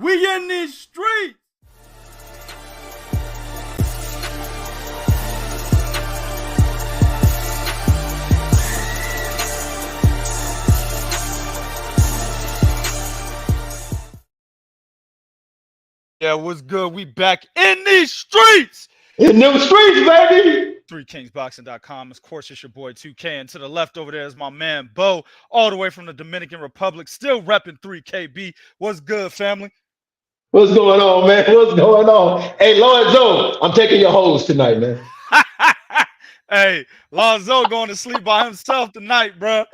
We in these streets. Yeah, what's good? We back in these streets. In them streets, baby. 3kingsboxing.com. Of course, it's your boy 2K. And to the left over there is my man Bo, all the way from the Dominican Republic, still repping 3KB. What's good, family? What's going on, man? What's going on? Hey, Lord Joe, I'm taking your hoes tonight, man. Hey, Lonzo going to sleep by himself tonight, bro.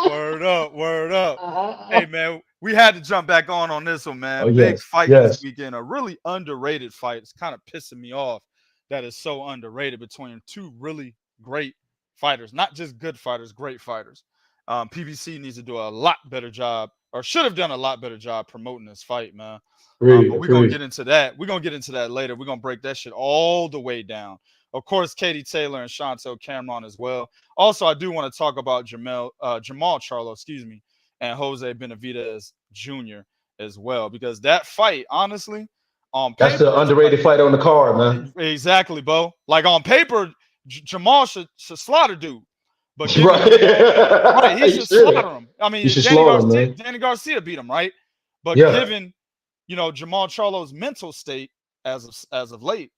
Word up, word up. Hey, man, we had to jump back on this one, man. Oh, Big yes, fight yes. this weekend, a really underrated fight. It's kind of pissing me off that it's so underrated between two really great fighters, not just good fighters, great fighters. PBC needs to do a lot better job, or should have done a lot better job promoting this fight, man. But we're going to get into that. We're going to get into that later. We're going to break that shit all the way down. Of course, Katie Taylor and Chantelle Cameron as well. Also, I do want to talk about Jermall Charlo, and Jose Benavidez Jr. as well, because that fight, honestly, on paper, that's the underrated fight on the card, man. Exactly, Bo. Like on paper, Jermall should slaughter dude. But right, he should slaughter him. I mean, Danny Garcia beat him, right? But yeah. given, Jermall Charlo's mental state as of late,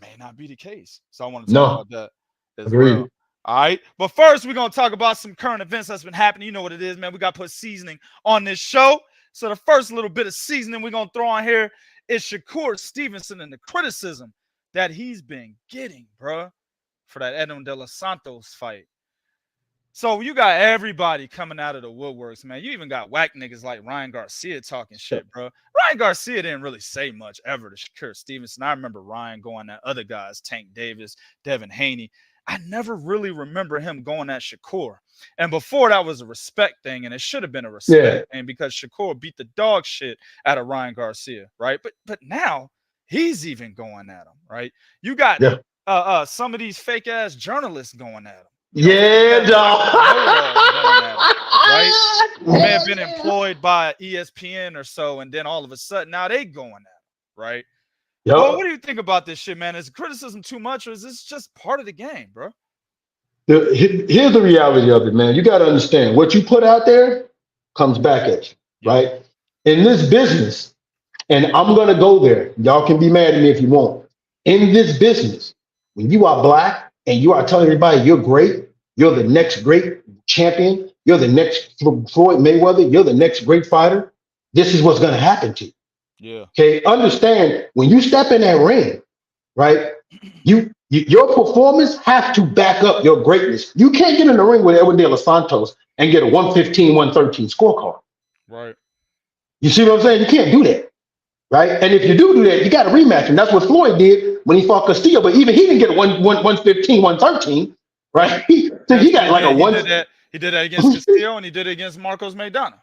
may not be the case. So I want to talk about that as well. All right. But first, we're going to talk about some current events that's been happening. You know what it is, man. We got to put seasoning on this show. So the first little bit of seasoning we're going to throw on here is Shakur Stevenson and the criticism that he's been getting, bro, for that Edwin De Los Santos fight. So you got everybody coming out of the woodworks, man. You even got whack niggas like Ryan Garcia talking shit, bro. Ryan Garcia didn't really say much ever to Shakur Stevenson. I remember Ryan going at other guys, Tank Davis, Devin Haney. I never really remember him going at Shakur. And before that was a respect thing, and it should have been a respect thing because Shakur beat the dog shit out of Ryan Garcia, right? But now he's even going at him, right? You got some of these fake ass journalists going at him. Dog. Right? They may have been employed by ESPN or so, and then all of a sudden now they going at him, right? Well, what do you think about this shit, man? Is criticism too much, or is this just part of the game, bro? Here's the reality of it, man. You got to understand what you put out there comes back at you, right? In this business, and I'm going to go there. Y'all can be mad at me if you want. In this business, when you are black and you are telling everybody you're great, you're the next great champion, you're the next Floyd Mayweather, you're the next great fighter, this is what's going to happen to you. Yeah. Okay. Understand when you step in that ring, right? Your performance has to back up your greatness. You can't get in the ring with Edwin De Los Santos and get a 115, 113 scorecard. Right. You see what I'm saying? You can't do that. Right. And if you do that, you got to rematch him. That's what Floyd did when he fought Castillo. But even he didn't get a 115, 113. Right. So he got like a one. He did that against Castillo and he did it against Marcos Maidana.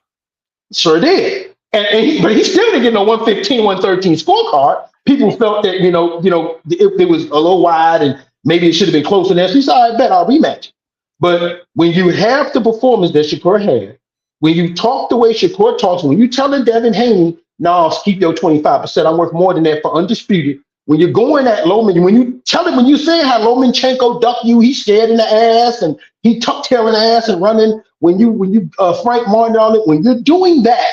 Sure did. But he still didn't get no 115, 113 scorecard. People felt that, it was a little wide and maybe it should have been closer than that. So he said, I bet I'll rematch. But when you have the performance that Shakur had, when you talk the way Shakur talks, when you telling Devin Haney, no, keep your 25%. I'm worth more than that for undisputed. When you're going at Lomachenko, when you saying how Lomachenko ducked you, he's scared in the ass and he tuck-tailing the ass and running. When you Frank Martin on it, when you're doing that,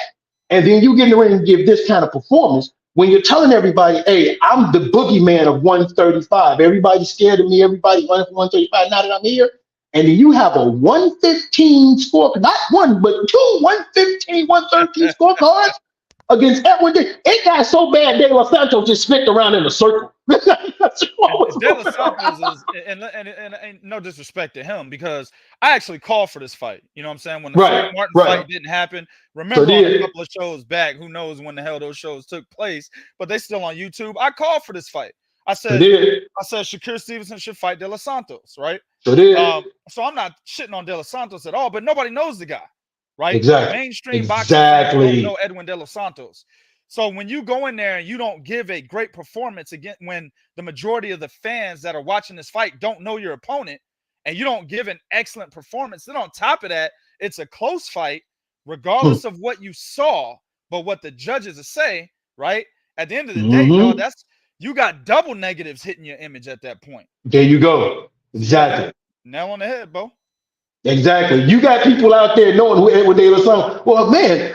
and then you get in the ring and give this kind of performance, when you're telling everybody, hey, I'm the boogeyman of 135. Everybody's scared of me. Everybody running for 135 now that I'm here. And then you have a 115 score, not one, but two 115, 113 scorecards against Edwin. It got so bad, De Los Santos just spit around in a circle. De Los Santos is, and no disrespect to him, because I actually called for this fight. You know what I'm saying? When the Frank Martin fight didn't happen, remember on a couple of shows back, who knows when the hell those shows took place, but they still on YouTube. I called for this fight. I said Shakur Stevenson should fight De Los Santos, right? So I'm not shitting on De Los Santos at all, but nobody knows the guy, right? Exactly. Mainstream boxing fans don't know Edwin De Los Santos. So when you go in there and you don't give a great performance again, when the majority of the fans that are watching this fight don't know your opponent, and you don't give an excellent performance, then on top of that, it's a close fight, regardless of what you saw, but what the judges say, right? At the end of the day, dog, you got double negatives hitting your image at that point. There you go. Exactly. Nail on the head, bro. Exactly. You got people out there knowing who Edward De La Sosa. Well, man,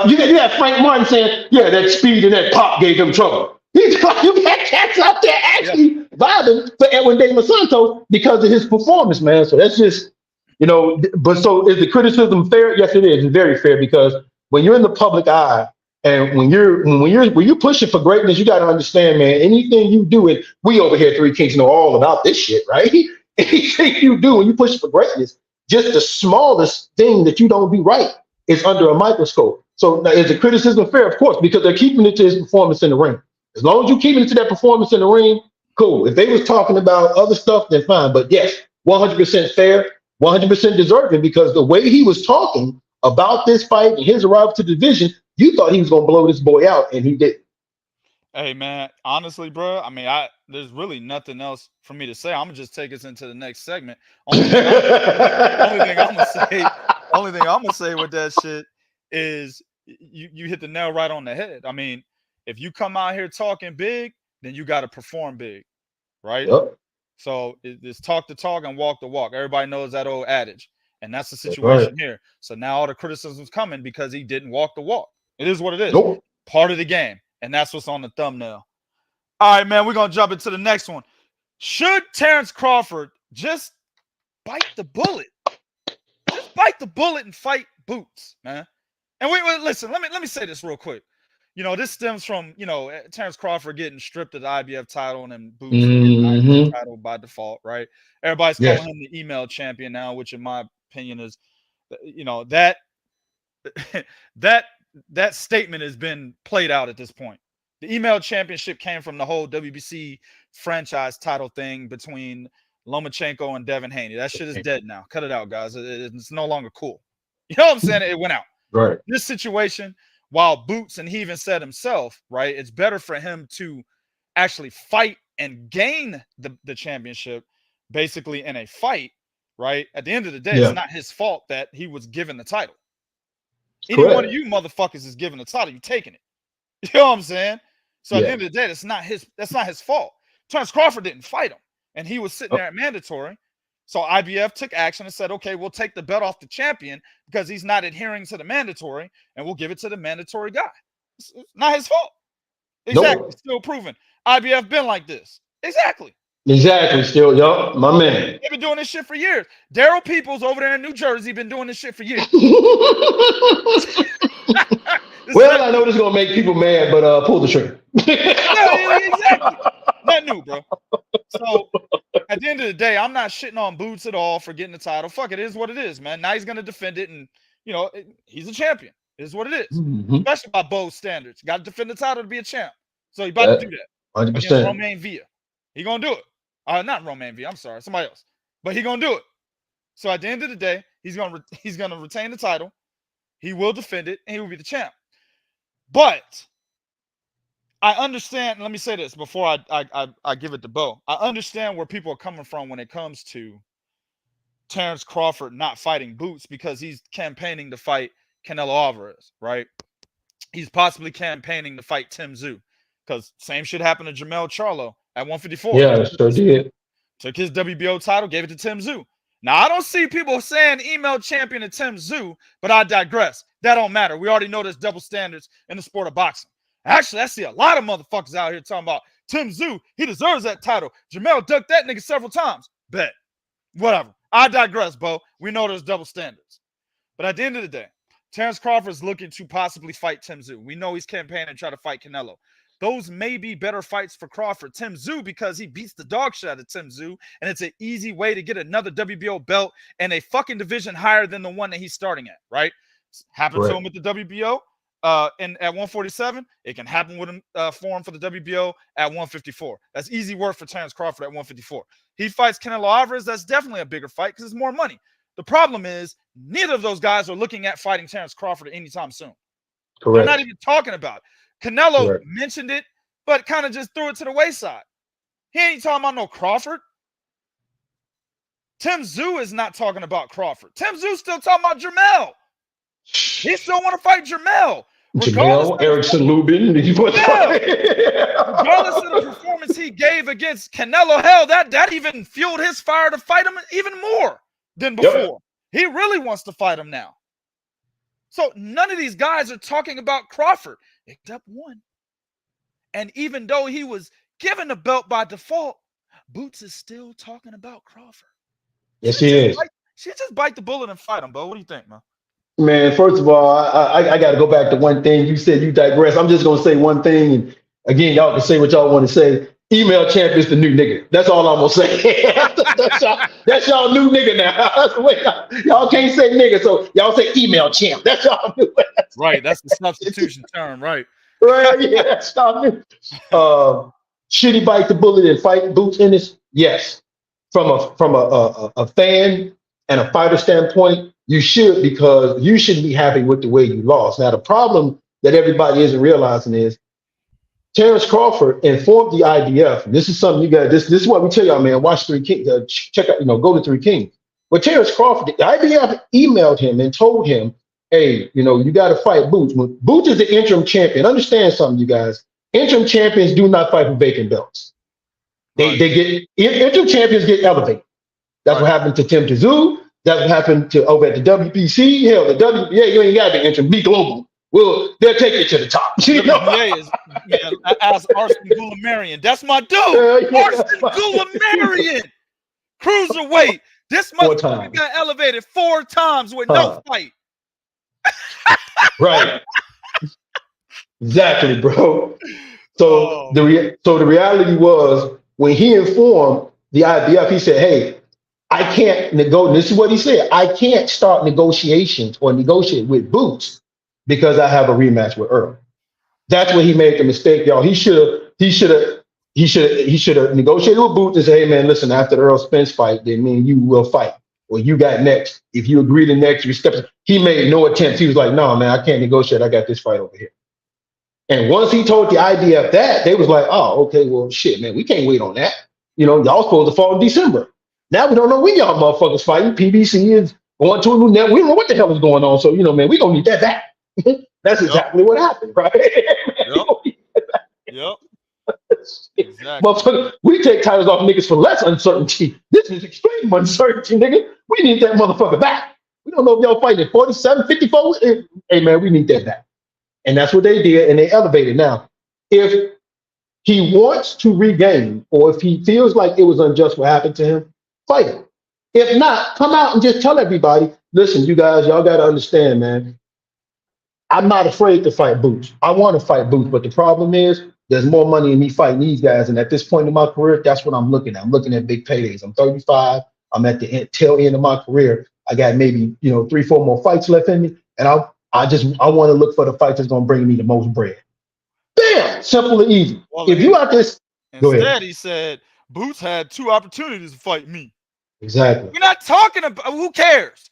you got Frank Martin saying, yeah, that speed and that pop gave him trouble. You got cats out there actually vibing for Edwin De Los Santos because of his performance, man. So that's just, but so is the criticism fair? Yes, it is. It's very fair because when you're in the public eye and when you're pushing for greatness, you got to understand, man, anything you do, and we over here at Three Kings know all about this shit, right? Anything you do when you push for greatness, just the smallest thing that you don't do right is under a microscope. So now, is the criticism fair? Of course, because they're keeping it to his performance in the ring. As long as you keep it to that performance in the ring, cool. If they was talking about other stuff, then fine. But yes, 100% fair, 100% deserving, because the way he was talking about this fight and his arrival to the division, you thought he was going to blow this boy out, and he didn't. Hey, man, honestly, bro, I mean, there's really nothing else for me to say. I'm going to just take us into the next segment. Only thing I'm going to say with that shit is you hit the nail right on the head. I mean, if you come out here talking big, then you got to perform big, right? Yep. So it's talk the talk and walk the walk. Everybody knows that old adage, and that's the situation here. So now all the criticism's coming because he didn't walk the walk. It is what it is. Nope. Part of the game, and that's what's on the thumbnail. All right, man, we're going to jump into the next one. Should Terence Crawford just bite the bullet? Just bite the bullet and fight Boots, man. And listen, let me say this real quick. This stems from, Terence Crawford getting stripped of the IBF title and then Boots getting the IBF title by default, right? Everybody's calling him the email champion now, which in my opinion is, that statement has been played out at this point. The email championship came from the whole WBC franchise title thing between Lomachenko and Devin Haney. That shit is dead now. Cut it out, guys. It's no longer cool. You know what I'm saying? It went out. Right. This situation, while Boots, and he even said himself, right, it's better for him to actually fight and gain the championship basically in a fight, right? At the end of the day, it's not his fault that he was given the title. Any one of you motherfuckers is given the title, you're taking it. You know what I'm saying? So at the end of the day, that's not his fault. Terence Crawford didn't fight him, and he was sitting there at mandatory. So IBF took action and said, okay, we'll take the belt off the champion because he's not adhering to the mandatory, and we'll give it to the mandatory guy. It's not his fault. Exactly. Nope. Still proven. IBF been like this. Exactly. Still, yo, my man. They've been doing this shit for years. Daryl Peoples over there in New Jersey been doing this shit for years. Well, I know this is gonna make people mad, but pull the trigger. Yeah, exactly. Not new, bro. So at the end of the day, I'm not shitting on Boots at all for getting the title. Fuck, it is what it is, man. Now he's gonna defend it, and he's a champion. It is what it is, especially by both standards. Got to defend the title to be a champ. So he about to do that 100%. against Romain Villa. He gonna do it. Not Romain Villa. I'm sorry, somebody else. But he gonna do it. So at the end of the day, he's gonna retain the title. He will defend it, and he will be the champ. But I understand. Let me say this before I give it to Bo. I understand where people are coming from when it comes to Terence Crawford not fighting Boots because he's campaigning to fight Canelo Alvarez, right? He's possibly campaigning to fight Tim Tszyu because same shit happened to Jermall Charlo at 154. Yeah, sure did. Took his WBO title, gave it to Tim Tszyu. Now, I don't see people saying email champion to Tim Tszyu, but I digress. That don't matter. We already know there's double standards in the sport of boxing. Actually, I see a lot of motherfuckers out here talking about Tim Tszyu. He deserves that title. Jermall ducked that nigga several times. Bet. Whatever. I digress, Bo. We know there's double standards. But at the end of the day, Terence Crawford is looking to possibly fight Tim Tszyu. We know he's campaigning to try to fight Canelo. Those may be better fights for Crawford. Tim Tszyu, because he beats the dog shit out of Tim Tszyu, and it's an easy way to get another WBO belt and a fucking division higher than the one that he's starting at, right? Happened to him with the WBO at 147. It can happen with him for him for the WBO at 154. That's easy work for Terence Crawford at 154. He fights Canelo Alvarez. That's definitely a bigger fight because it's more money. The problem is neither of those guys are looking at fighting Terence Crawford anytime soon. Correct. They're not even talking about it. Canelo mentioned it, but kind of just threw it to the wayside. He ain't talking about no Crawford. Tim Tszyu is not talking about Crawford. Tim Tszyu still talking about Jermall. He still want to fight Jermall. Jermall, Erickson Lubin. Regardless of the performance he gave against Canelo, hell, that even fueled his fire to fight him even more than before. Yep. He really wants to fight him now. So none of these guys are talking about Crawford, except one. And even though he was given the belt by default, Boots is still talking about Crawford. Yes, he is. She just bite the bullet and fight him, bro. What do you think, man? Man, first of all, I got to go back to one thing. You said you digress. I'm just going to say one thing. And again, y'all can say what y'all want to say. Email champ is the new nigga. That's all I'm going to say. that's y'all new nigga now. That's the way y'all can't say nigga. So y'all say email champ. That's y'all new. Right. That's the substitution term. Right. Right. Yeah. That's y'all new. Should he bite the bullet and fight Boots Ennis? Yes. From a fan and a fighter standpoint, you should, because you shouldn't be happy with the way you lost. Now, the problem that everybody isn't realizing is Terence Crawford informed the IDF. This is something you got. This is what we tell y'all, man. Watch Three Kings. Check out, go to Three Kings. But Terence Crawford, the IDF emailed him and told him, hey, you got to fight Boots. Boots is the interim champion. Understand something, you guys. Interim champions do not fight for vacant belts. They get interim champions get elevated. That's what happened to Tim Tszyu. That's what happened to over at the WBC. Hell, the WBA, you ain't got to be interim. Be global. Well, they'll take you to the top. WBA is, man, as Arsene Goulamarian. That's my dude. Arsene Goulamarian. Cruiserweight. This motherfucker got elevated 4 times with no fight. Right. Exactly, bro. So the reality was, when he informed the IBF, he said, hey, I can't negotiate. This is what he said. I can't start negotiations or negotiate with Boots because I have a rematch with Earl. That's where he made the mistake, y'all. He should have negotiated with Boots and said, hey man, listen, after the Earl Spence fight, then me and you will fight. Or you got next. If you agree to next, you step. He made no attempts. He was like, no, man, I can't negotiate. I got this fight over here. And once he told the IDF that, they was like, oh, okay, well, shit, man, we can't wait on that. Y'all supposed to fall in December. Now we don't know when y'all motherfuckers fighting. PBC is going to a new network. We don't know what the hell is going on. So, man, we gonna need that back. That's exactly what happened, right? Yep. Exactly. Motherfucker, we take titles off niggas for less uncertainty. This is extreme uncertainty, nigga. We need that motherfucker back. We don't know if y'all fighting at 47, 54. Hey, man, we need that back. And that's what they did, and they elevated. Now, if he wants to regain, or if he feels like it was unjust what happened to him, fight him. If not, come out and just tell everybody, listen, you guys, y'all got to understand, man. I'm not afraid to fight Boots. I want to fight Boots, but the problem is there's more money in me fighting these guys. And at this point in my career, that's what I'm looking at. I'm looking at big paydays. I'm 35. I'm at the tail end of my career. I got maybe 3-4 more fights left in me, and I want to look for the fight that's going to bring me the most bread. Bam! Simple and easy. Well, if you out this, instead he said Boots had 2 opportunities to fight me. Exactly. We're not talking about, who cares?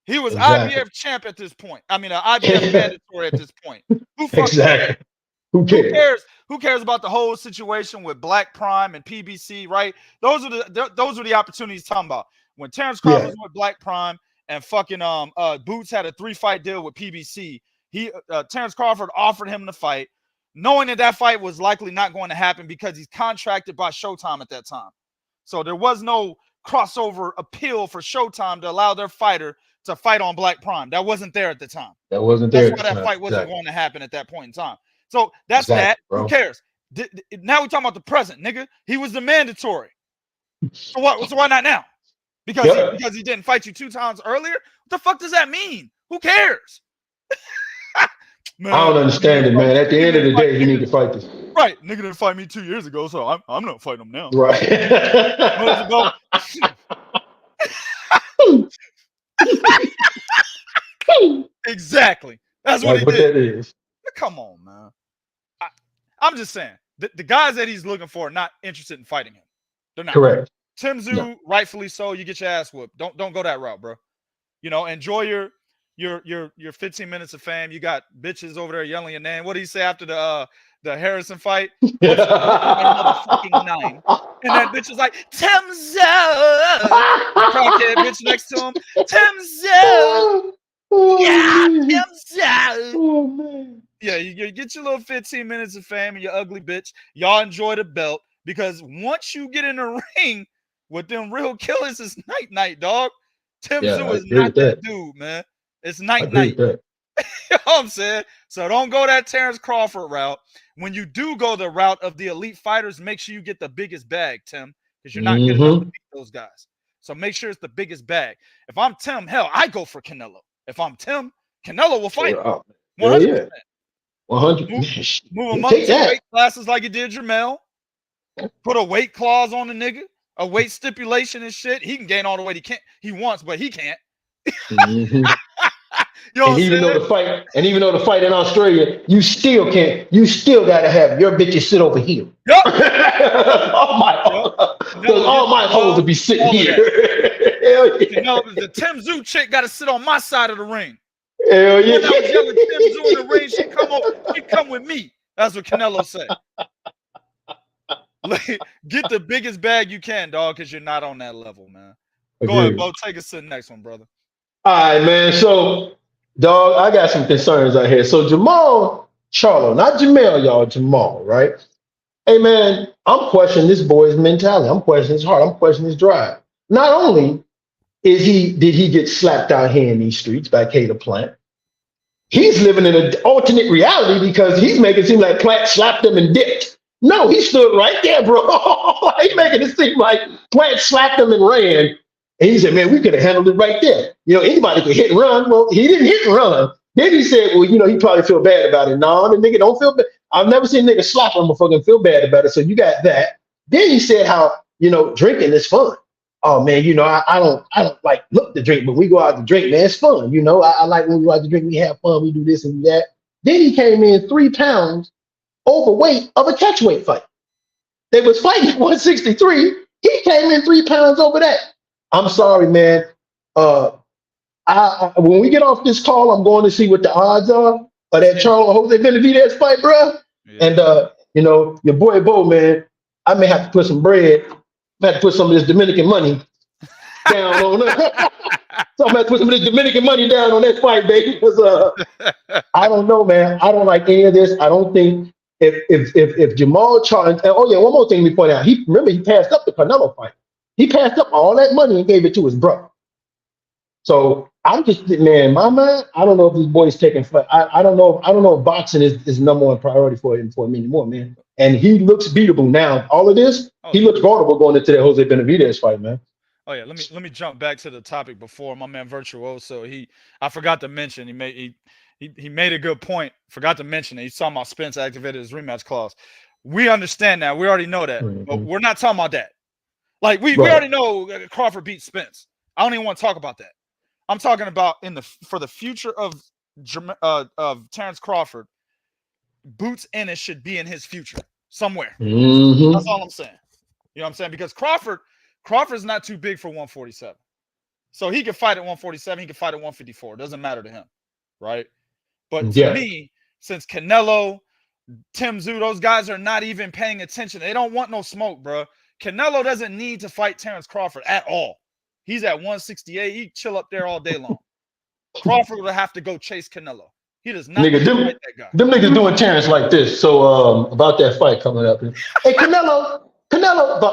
He was IBF champ at this point. I mean, an IBF mandatory at this point. Exactly. Who cares? Who cares about the whole situation with Black Prime and PBC, right? Those are the opportunities he's talking about. When Terence Crawford was with Black Prime and fucking Boots had a 3-fight deal with PBC, Terence Crawford offered him the fight, knowing that fight was likely not going to happen because he's contracted by Showtime at that time. So there was no crossover appeal for Showtime to allow their fighter to fight on Black Prime. That wasn't there at the time. That wasn't there. That's why that fight wasn't going to happen at that point in time. So that's that. Bro. Who cares? Now we're talking about the present, nigga. He was the mandatory. So what? So why not now? Because he didn't fight you 2 times earlier? What the fuck does that mean? Who cares? Man, I don't understand it, man. At the end of the day, you need to fight this. Right. Nigga didn't fight me 2 years ago, so I'm not fighting him now. Right. Exactly. That's what he did. That is. Come on, man. I'm just saying, the guys that he's looking for are not interested in fighting him. They're not. Correct. Tim Tszyu, rightfully so. You get your ass whooped. Don't go that route, bro. Enjoy your 15 minutes of fame. You got bitches over there yelling your name. What did he say after the Harrison fight? Motherfucking 9. And that bitch was like, Tim Tszyu. The crackhead bitch next to him. Tim Tszyu. Oh, man. Yeah. Oh, man. Yeah, you get your little 15 minutes of fame and your ugly bitch. Y'all enjoy the belt because once you get in the ring with them real killers, it's night, dog. Tim Yeah, Zoo I is agree not with that that. dude, man. It's I agree night. with that. You know what I'm saying? So don't go that Terence Crawford route. When you do go the route of the elite fighters, make sure you get the biggest bag, Tim, because you're not good enough to beat those guys. So make sure it's the biggest bag. If I'm Tim, hell, I go for Canelo. If I'm Tim, Canelo will fight him. Oh, hell 100%. yeah. 100. Move him You up take 2 that. weight classes like you did Jermall. Put a weight clause on the nigga, a weight stipulation and shit. He can gain all the weight he wants, but he can't. Mm-hmm. You know what I'm Even saying? though the fight in Australia, you still can't. You still gotta have your bitches sit over here. Yep. Because all my hoes will be sitting here. Hell yeah. The Tim Zoo chick got to sit on my side of the ring. Hell When yeah. I was yelling Tim Zoo in the ring, she come with me. That's what Canelo said. Get the biggest bag you can, dog, because you're not on that level, man. Go ahead, Bo. Take us to the next one, brother. All right, man. So, dog, I got some concerns out here. So, Jermall Charlo, not Jermall, y'all, Jermall, right? Hey, man, I'm questioning this boy's mentality. I'm questioning his heart. I'm questioning his drive. Not only did he get slapped out here in these streets by Cater Plant, he's living in an alternate reality because he's making it seem like Plant slapped him and dipped. No, he stood right there, bro. He's making it seem like Plant slapped him and ran. And he said, man, we could have handled it right there. You know, anybody could hit and run. Well, he didn't hit and run. Then he said, well, you know, he probably feel bad about it. No, the nigga don't feel bad. I've never seen a nigga slap him before and feel bad about it. So you got that. Then he said how, you know, drinking is fun. Oh man, you know, I don't like look to drink, but we go out to drink, man. It's fun. You know, I like when we go out to drink, we have fun, we do this and that. Then he came in 3 pounds overweight of a catchweight fight. They was fighting at 163. He came in 3 pounds over that. I'm sorry, man. When we get off this call, I'm going to see what the odds are of that Charlo Jose Benavidez fight, bro. Yeah. And you know, your boy Bo, man, I may have to put some bread. I have to put some of this Dominican money down on that. So I'm gonna have to put some of this Dominican money down on that fight, baby. Because I don't know, man. I don't like any of this. I don't think if Jermall Charlo. Oh yeah, one more thing we point out. He passed up the Canelo fight. He passed up all that money and gave it to his brother. So I'm just, man, my mind, I don't know if this boy's taking fight. I don't know if boxing is number one priority for him anymore, man. And he looks beatable now. All of this, he looks vulnerable going into that Jose Benavidez fight, man. Oh yeah, let me jump back to the topic before. My man Virtuoso, I forgot to mention he made a good point. Forgot to mention it. He's talking about Spence activated his rematch clause. We understand that. We already know that. Mm-hmm. But we're not talking about that. Like we already know Crawford beat Spence. I don't even want to talk about that. I'm talking about for the future of Terence Crawford. Boots Ennis should be in his future somewhere. Mm-hmm. That's all I'm saying. You know what I'm saying? Because Crawford's not too big for 147. So he can fight at 147. He can fight at 154. It doesn't matter to him. Right? But to me, since Canelo, Tim Zoo, those guys are not even paying attention. They don't want no smoke, bro. Canelo doesn't need to fight Terence Crawford at all. He's at 168. He chill up there all day long. Crawford will have to go chase Canelo. He does not fight that guy. Them niggas doing Terence like this. So about that fight coming up. Hey, Canelo,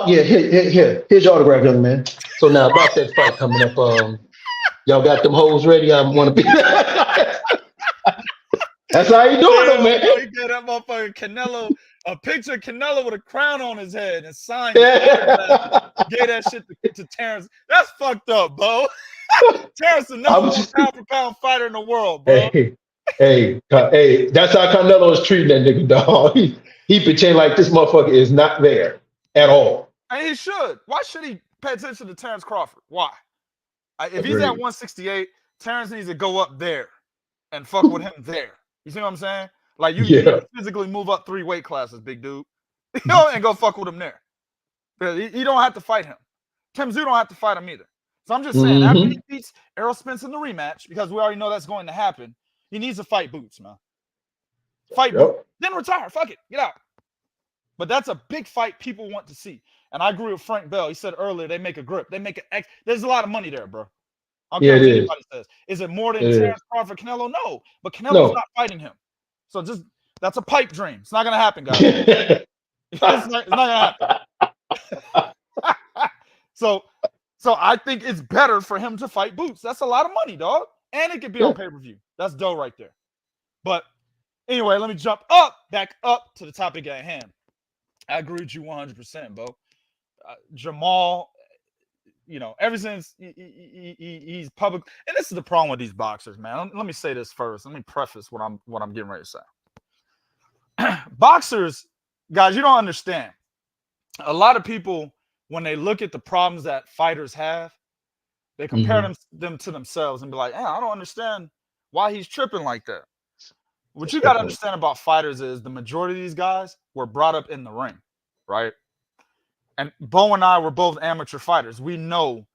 yeah, here's your autograph, young man. So now about that fight coming up, y'all got them hoes ready? I want to be. That's how you doing, though, man. He got that motherfucker Canelo, a picture of Canelo with a crown on his head and signed it. Gave that shit to Terence. That's fucked up, bro. Terence is the number one pound for pound fighter in the world, bro. Hey, that's how Canelo is treating that nigga, dog. He pretend like this motherfucker is not there at all. And he should. Why should he pay attention to Terence Crawford? Why? If he's at 168, Terence needs to go up there and fuck with him there. You see what I'm saying? Like you physically move up 3 weight classes, big dude. You know, and go fuck with him there. You don't have to fight him. Tim Zoo don't have to fight him either. So I'm just saying, after he beats Errol Spence in the rematch, because we already know that's going to happen, he needs to fight Boots, man. Fight Boots. Then retire. Fuck it. Get out. But that's a big fight people want to see. And I agree with Frank Bell. He said earlier they make a grip. They make an there's a lot of money there, bro. I don't care what anybody says. Is it more than Terence Crawford, Canelo? No, but Canelo's not fighting him. So just that's a pipe dream. It's not gonna happen, guys. It's not gonna happen. So I think it's better for him to fight Boots. That's a lot of money, dog, and it could be on pay-per-view. That's dough right there. But anyway, let me jump back up to the topic at hand. I agree with you 100%, bro. Jermall, ever since he's public, and this is the problem with these boxers, man. Let me say this first. Let me preface what I'm getting ready to say. Boxers, guys, you don't understand. A lot of people, when they look at the problems that fighters have, they compare them to themselves and be like, I don't understand why he's tripping like that. What you got to understand about fighters is the majority of these guys were brought up in the ring, right? And Bo and I were both amateur fighters. We know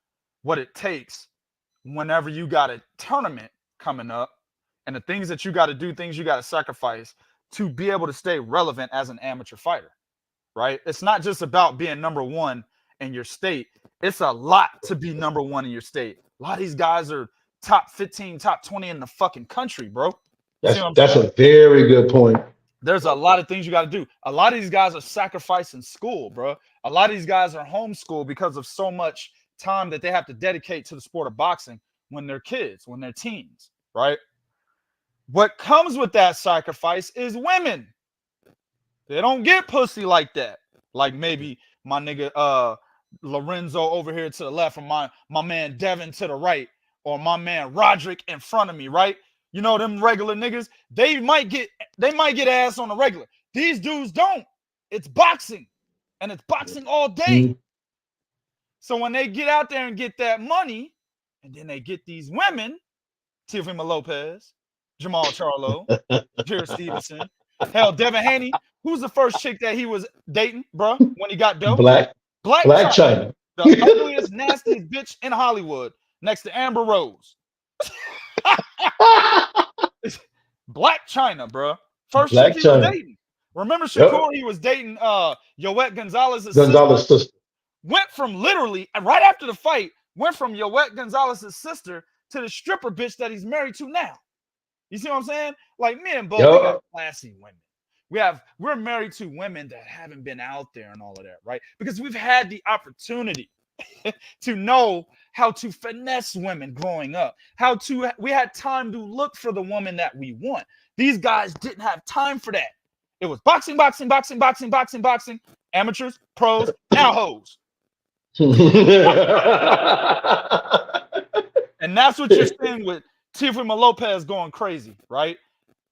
what it takes whenever you got a tournament coming up and the things that you got to do, things you got to sacrifice to be able to stay relevant as an amateur fighter, right? It's not just about being number one in your state. It's a lot to be number one in your state. A lot of these guys are top 15, top 20 in the fucking country, bro. That's a very good point. There's a lot of things you got to do. A lot of these guys are sacrificing school, bro. A lot of these guys are homeschooled because of so much time that they have to dedicate to the sport of boxing when they're kids, when they're teens, right? What comes with that sacrifice is women. They don't get pussy like that. Like maybe my nigga Lorenzo over here to the left, or my man Devin to the right, or my man Roderick in front of me, right? You know, them regular niggas, they might get ass on the regular. These dudes don't. It's boxing. And it's boxing all day. So when they get out there and get that money, and then they get these women, Teofimo Lopez, Jermall Charlo, Shakur Stevenson, hell, Devin Haney, who's the first chick that he was dating, bro, when he got dope? Black China. The ugliest, nastiest bitch in Hollywood, next to Amber Rose. Black China, bro. First chick he was dating. Remember Shakur? He was dating Yoette Gonzalez's sister. Went from literally right after the fight, went from Yoette Gonzalez's sister to the stripper bitch that he's married to now. You see what I'm saying? Like me and Bo, we got classy women. We're married to women that haven't been out there and all of that, right? Because we've had the opportunity to know how to finesse women growing up. We had time to look for the woman that we want. These guys didn't have time for that. It was boxing, boxing, boxing, boxing, boxing, boxing. Amateurs, pros, now hoes. And that's what you're seeing with Teofimo Lopez going crazy, right?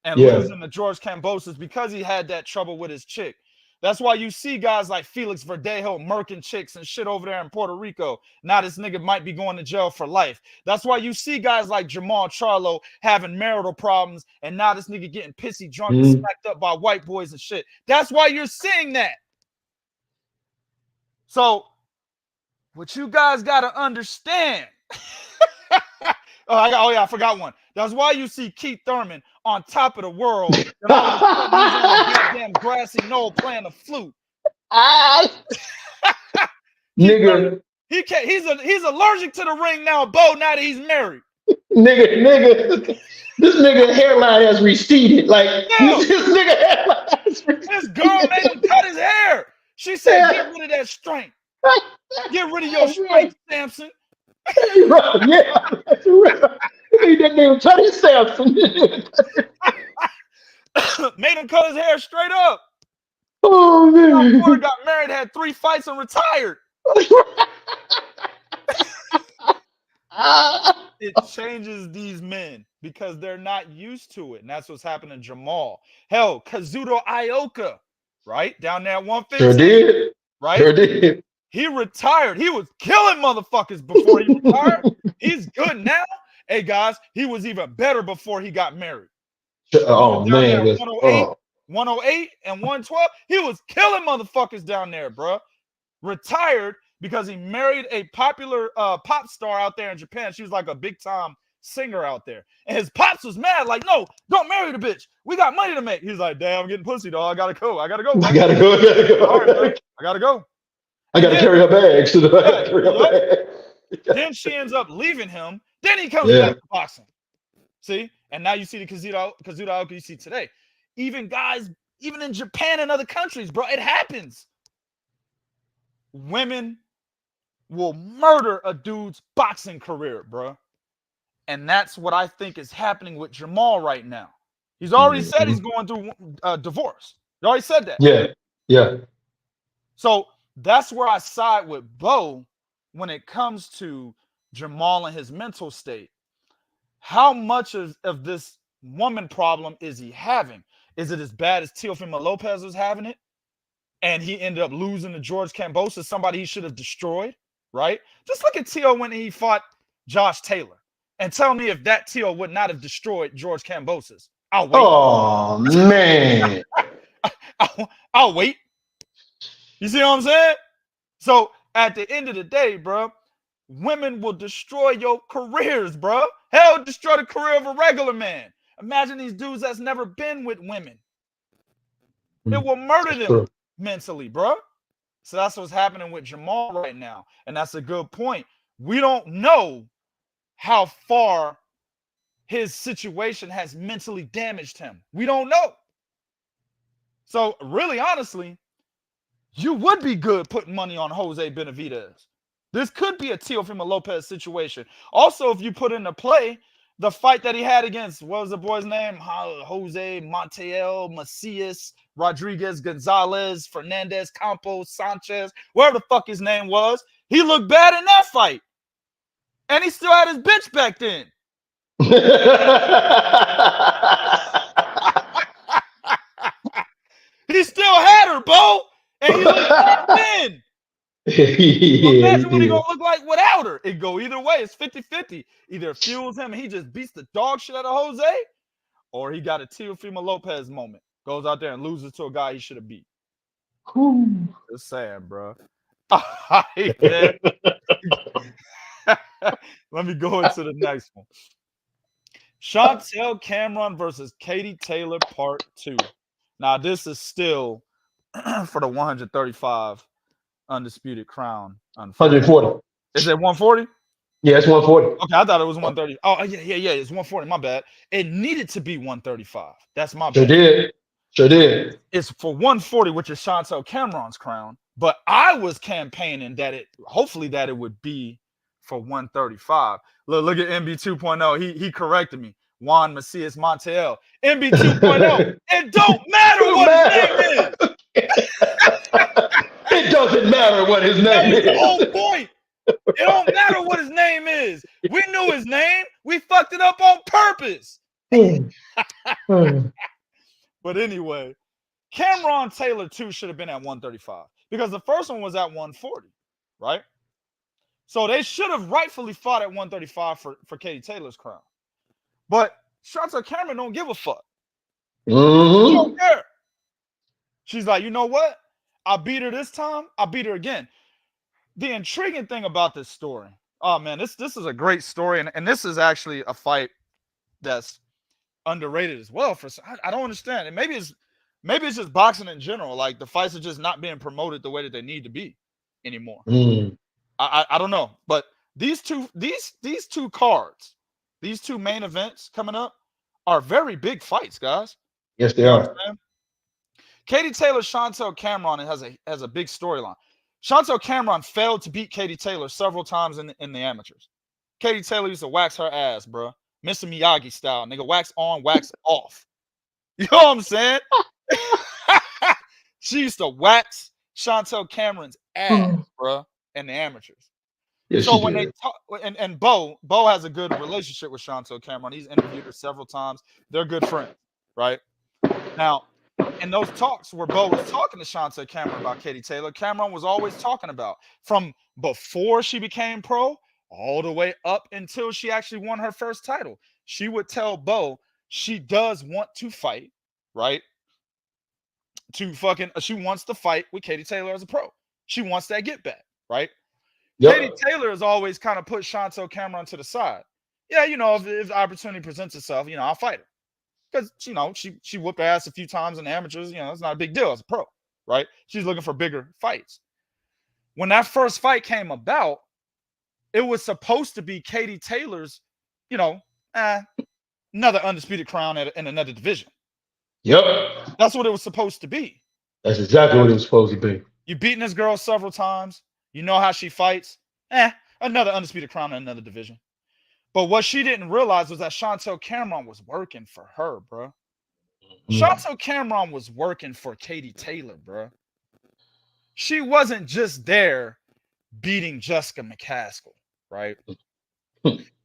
And losing to George Kambosos because he had that trouble with his chick. That's why you see guys like Felix Verdejo murking chicks and shit over there in Puerto Rico. Now this nigga might be going to jail for life. That's why you see guys like Jermall Charlo having marital problems, and now this nigga getting pissy drunk and smacked up by white boys and shit. That's why you're seeing that. So what you guys got to understand. I forgot one. That's why you see Keith Thurman on top of the world. And all of a sudden he's on a goddamn grassy knoll playing the flute. Nigga. He's allergic to the ring now, Bo, now that he's married. Nigga. This nigga hairline has receded. Like, this nigga hairline has receded. This girl made him cut his hair. She said, get rid of that strength. Get rid of your strength, Samson. Yeah, that's right. He didn't even cut his Samson. Made him cut his hair straight up. Oh, man. Before he got married, had 3 fights and retired. It changes these men because they're not used to it. And that's what's happening to Jermall. Hell, Kazuto Ioka, right? Down there at 115. Sure did. Right? Sure did. He retired. He was killing motherfuckers before he retired. He's good now. Hey, guys, he was even better before he got married. Oh, man. 108 and 112. He was killing motherfuckers down there, bro. Retired because he married a popular pop star out there in Japan. She was like a big-time singer out there. And his pops was mad, like, no, don't marry the bitch. We got money to make. He's like, damn, I'm getting pussy, dog. I gotta go. I gotta go. All right, I gotta go. I gotta carry her bags to the back. Then she ends up leaving him. Then Then he comes back to boxing. See? And now you see the Kazuda Ioka you see today. Even guys, even in Japan and other countries, bro, it happens. Women will murder a dude's boxing career, bro. And that's what I think is happening with Jermall right now. He's already said he's going through a divorce. He already said that. Yeah. So that's where I side with Bo when it comes to Jermall and his mental state. How much of this woman problem is he having? Is it as bad as Teofimo Lopez was having it? And he ended up losing to George Kambosos, somebody he should have destroyed, right? Just look at Teo when he fought Josh Taylor. And tell me if that Teo would not have destroyed George Kambosos. I'll wait. Oh, man. I'll wait. You see what I'm saying? So at the end of the day, bro, women will destroy your careers, bro. Hell, destroy the career of a regular man. Imagine these dudes that's never been with women. It will murder them mentally, bro. So that's what's happening with Jermall right now. And that's a good point. We don't know how far his situation has mentally damaged him. We don't know. So really, honestly, you would be good putting money on Jose Benavidez. This could be a Teofimo Lopez situation. Also, if you put into play the fight that he had against, what was the boy's name? Jose Montiel, Macias, Rodriguez, Gonzalez, Fernandez, Campos, Sanchez, whatever the fuck his name was. He looked bad in that fight. And he still had his bitch back then. He still had her, Bo. And he looked bad then. Imagine what he gonna look like without her. It go either way. It's 50-50. Either it fuels him and he just beats the dog shit out of Jose, or he got a Teofimo Lopez moment. Goes out there and loses to a guy he should have beat. Just saying, bro. Let me go into the next one. Chantelle Cameron versus Katie Taylor Part 2. Now, this is still for the 135 undisputed crown. 140. Is it 140? Yeah, it's 140. Okay, I thought it was 130. Oh, yeah. It's 140. My bad. It needed to be 135. That's my bad. Sure did. It's for 140, which is Chantelle Cameron's crown. But I was campaigning that hopefully it would be for 135. Look at MB 2.0. He corrected me. Juan Macias Montiel. MB 2.0. It don't matter what his name is. It doesn't matter what his name is. That's the whole point. It don't matter what his name is. We knew his name. We fucked it up on purpose. But anyway, Cameron Taylor 2 should have been at 135 because the first one was at 140, right? So they should have rightfully fought at 135 for Katie Taylor's crown. But Chantelle Cameron don't give a fuck. She don't care. She's like, you know what? I beat her this time. I beat her again. The intriguing thing about this story, oh man, this is a great story, and this is actually a fight that's underrated as well. I don't understand. And maybe it's just boxing in general. Like the fights are just not being promoted the way that they need to be anymore. I don't know, but these two cards, these two main events coming up are very big fights, guys. Yes, they are. Katie Taylor, Chantelle Cameron, it has a big storyline. Chantelle Cameron failed to beat Katie Taylor several times in the amateurs. Katie Taylor used to wax her ass, bro. Mr. Miyagi style. Nigga, wax on, wax off. You know what I'm saying? She used to wax Chantelle Cameron's ass, bro, in the amateurs. Yes, so when they talk, and Bo has a good relationship with Chantelle Cameron. He's interviewed her several times. They're good friends, right? Now, in those talks where Bo was talking to Chantelle Cameron about Katie Taylor, Cameron was always talking about from before she became pro all the way up until she actually won her first title. She would tell Bo she does want to fight, right? She wants to fight with Katie Taylor as a pro. She wants that get back, right? Yep. Katie Taylor has always kind of put Chantelle Cameron to the side. Yeah, if the opportunity presents itself, I'll fight her. Because, she whooped her ass a few times in the amateurs. It's not a big deal as a pro, right? She's looking for bigger fights. When that first fight came about, it was supposed to be Katie Taylor's you know, another undisputed crown in another division. Yep. That's what it was supposed to be. That's exactly what it was supposed to be. You've beaten this girl several times. You know how she fights. Another undisputed crown in another division. But what she didn't realize was that Chantelle Cameron was working for her, bro. Chantelle Cameron was working for Katie Taylor, bro. She wasn't just there beating Jessica McCaskill, right?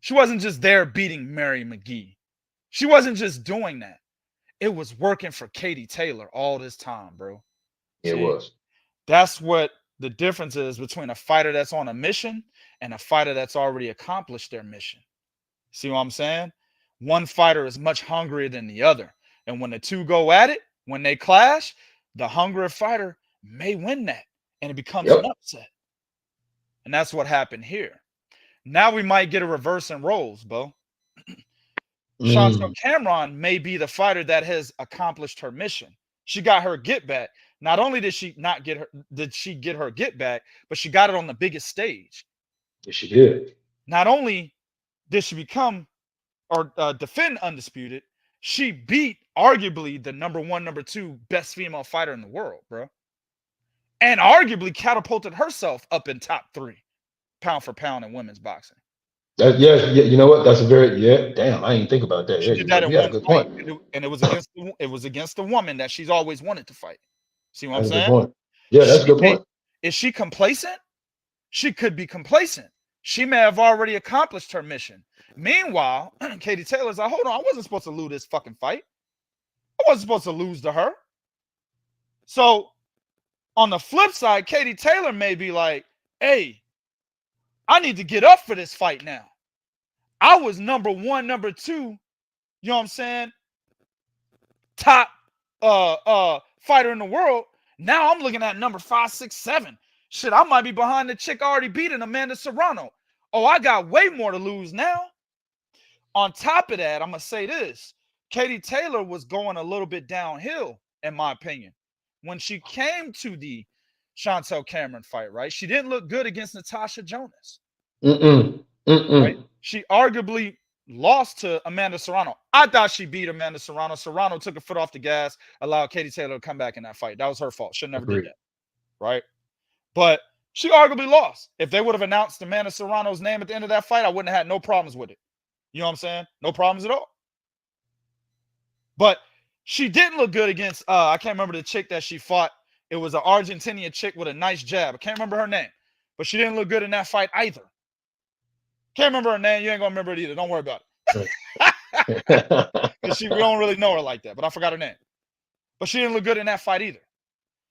She wasn't just there beating Mary McGee. She wasn't just doing that. It was working for Katie Taylor all this time, bro. It was. That's what the difference is between a fighter that's on a mission and a fighter that's already accomplished their mission. See what I'm saying? One fighter is much hungrier than the other. And when the two go at it, when they clash, the hungrier fighter may win that. And it becomes an upset. And that's what happened here. Now we might get a reverse in roles, Bo. Chantelle Cameron may be the fighter that has accomplished her mission. She got her get back. Not only did she get her get back, but she got it on the biggest stage. Yes, she did. Not only did she become or defend undisputed, she beat arguably the number 1, number 2 best female fighter in the world, bro. And arguably catapulted herself up in top 3 pound for pound in women's boxing. You know what? That's a very damn. I didn't think about that. She did that in one fight, and it was against the woman that she's always wanted to fight. See what I'm saying? Yeah, that's a good point. Is she complacent? She could be complacent. She may have already accomplished her mission. Meanwhile, Katie Taylor's like, hold on, I wasn't supposed to lose this fucking fight. I wasn't supposed to lose to her. So on the flip side, Katie Taylor may be like, hey, I need to get up for this fight now. I was number 1, number 2, you know what I'm saying? Top fighter in the world. Now I'm looking at number 5, 6, 7. Shit, I might be behind the chick already beating Amanda Serrano. Oh, I got way more to lose now. On top of that, I'm going to say this. Katie Taylor was going a little bit downhill, in my opinion, when she came to the Chantelle Cameron fight, right? She didn't look good against Natasha Jonas. Right? She arguably lost to Amanda Serrano. I thought she beat Amanda Serrano. Serrano took a foot off the gas, allowed Katie Taylor to come back in that fight. That was her fault. Should never did that. Right? But she arguably lost. If they would have announced Amanda Serrano's name at the end of that fight, I wouldn't have had no problems with it. You know what I'm saying? No problems at all. But she didn't look good against, I can't remember the chick that she fought. It was an Argentinian chick with a nice jab. I can't remember her name. But she didn't look good in that fight either. Can't remember her name. You ain't going to remember it either. Don't worry about it. We don't really know her like that. But I forgot her name. But she didn't look good in that fight either.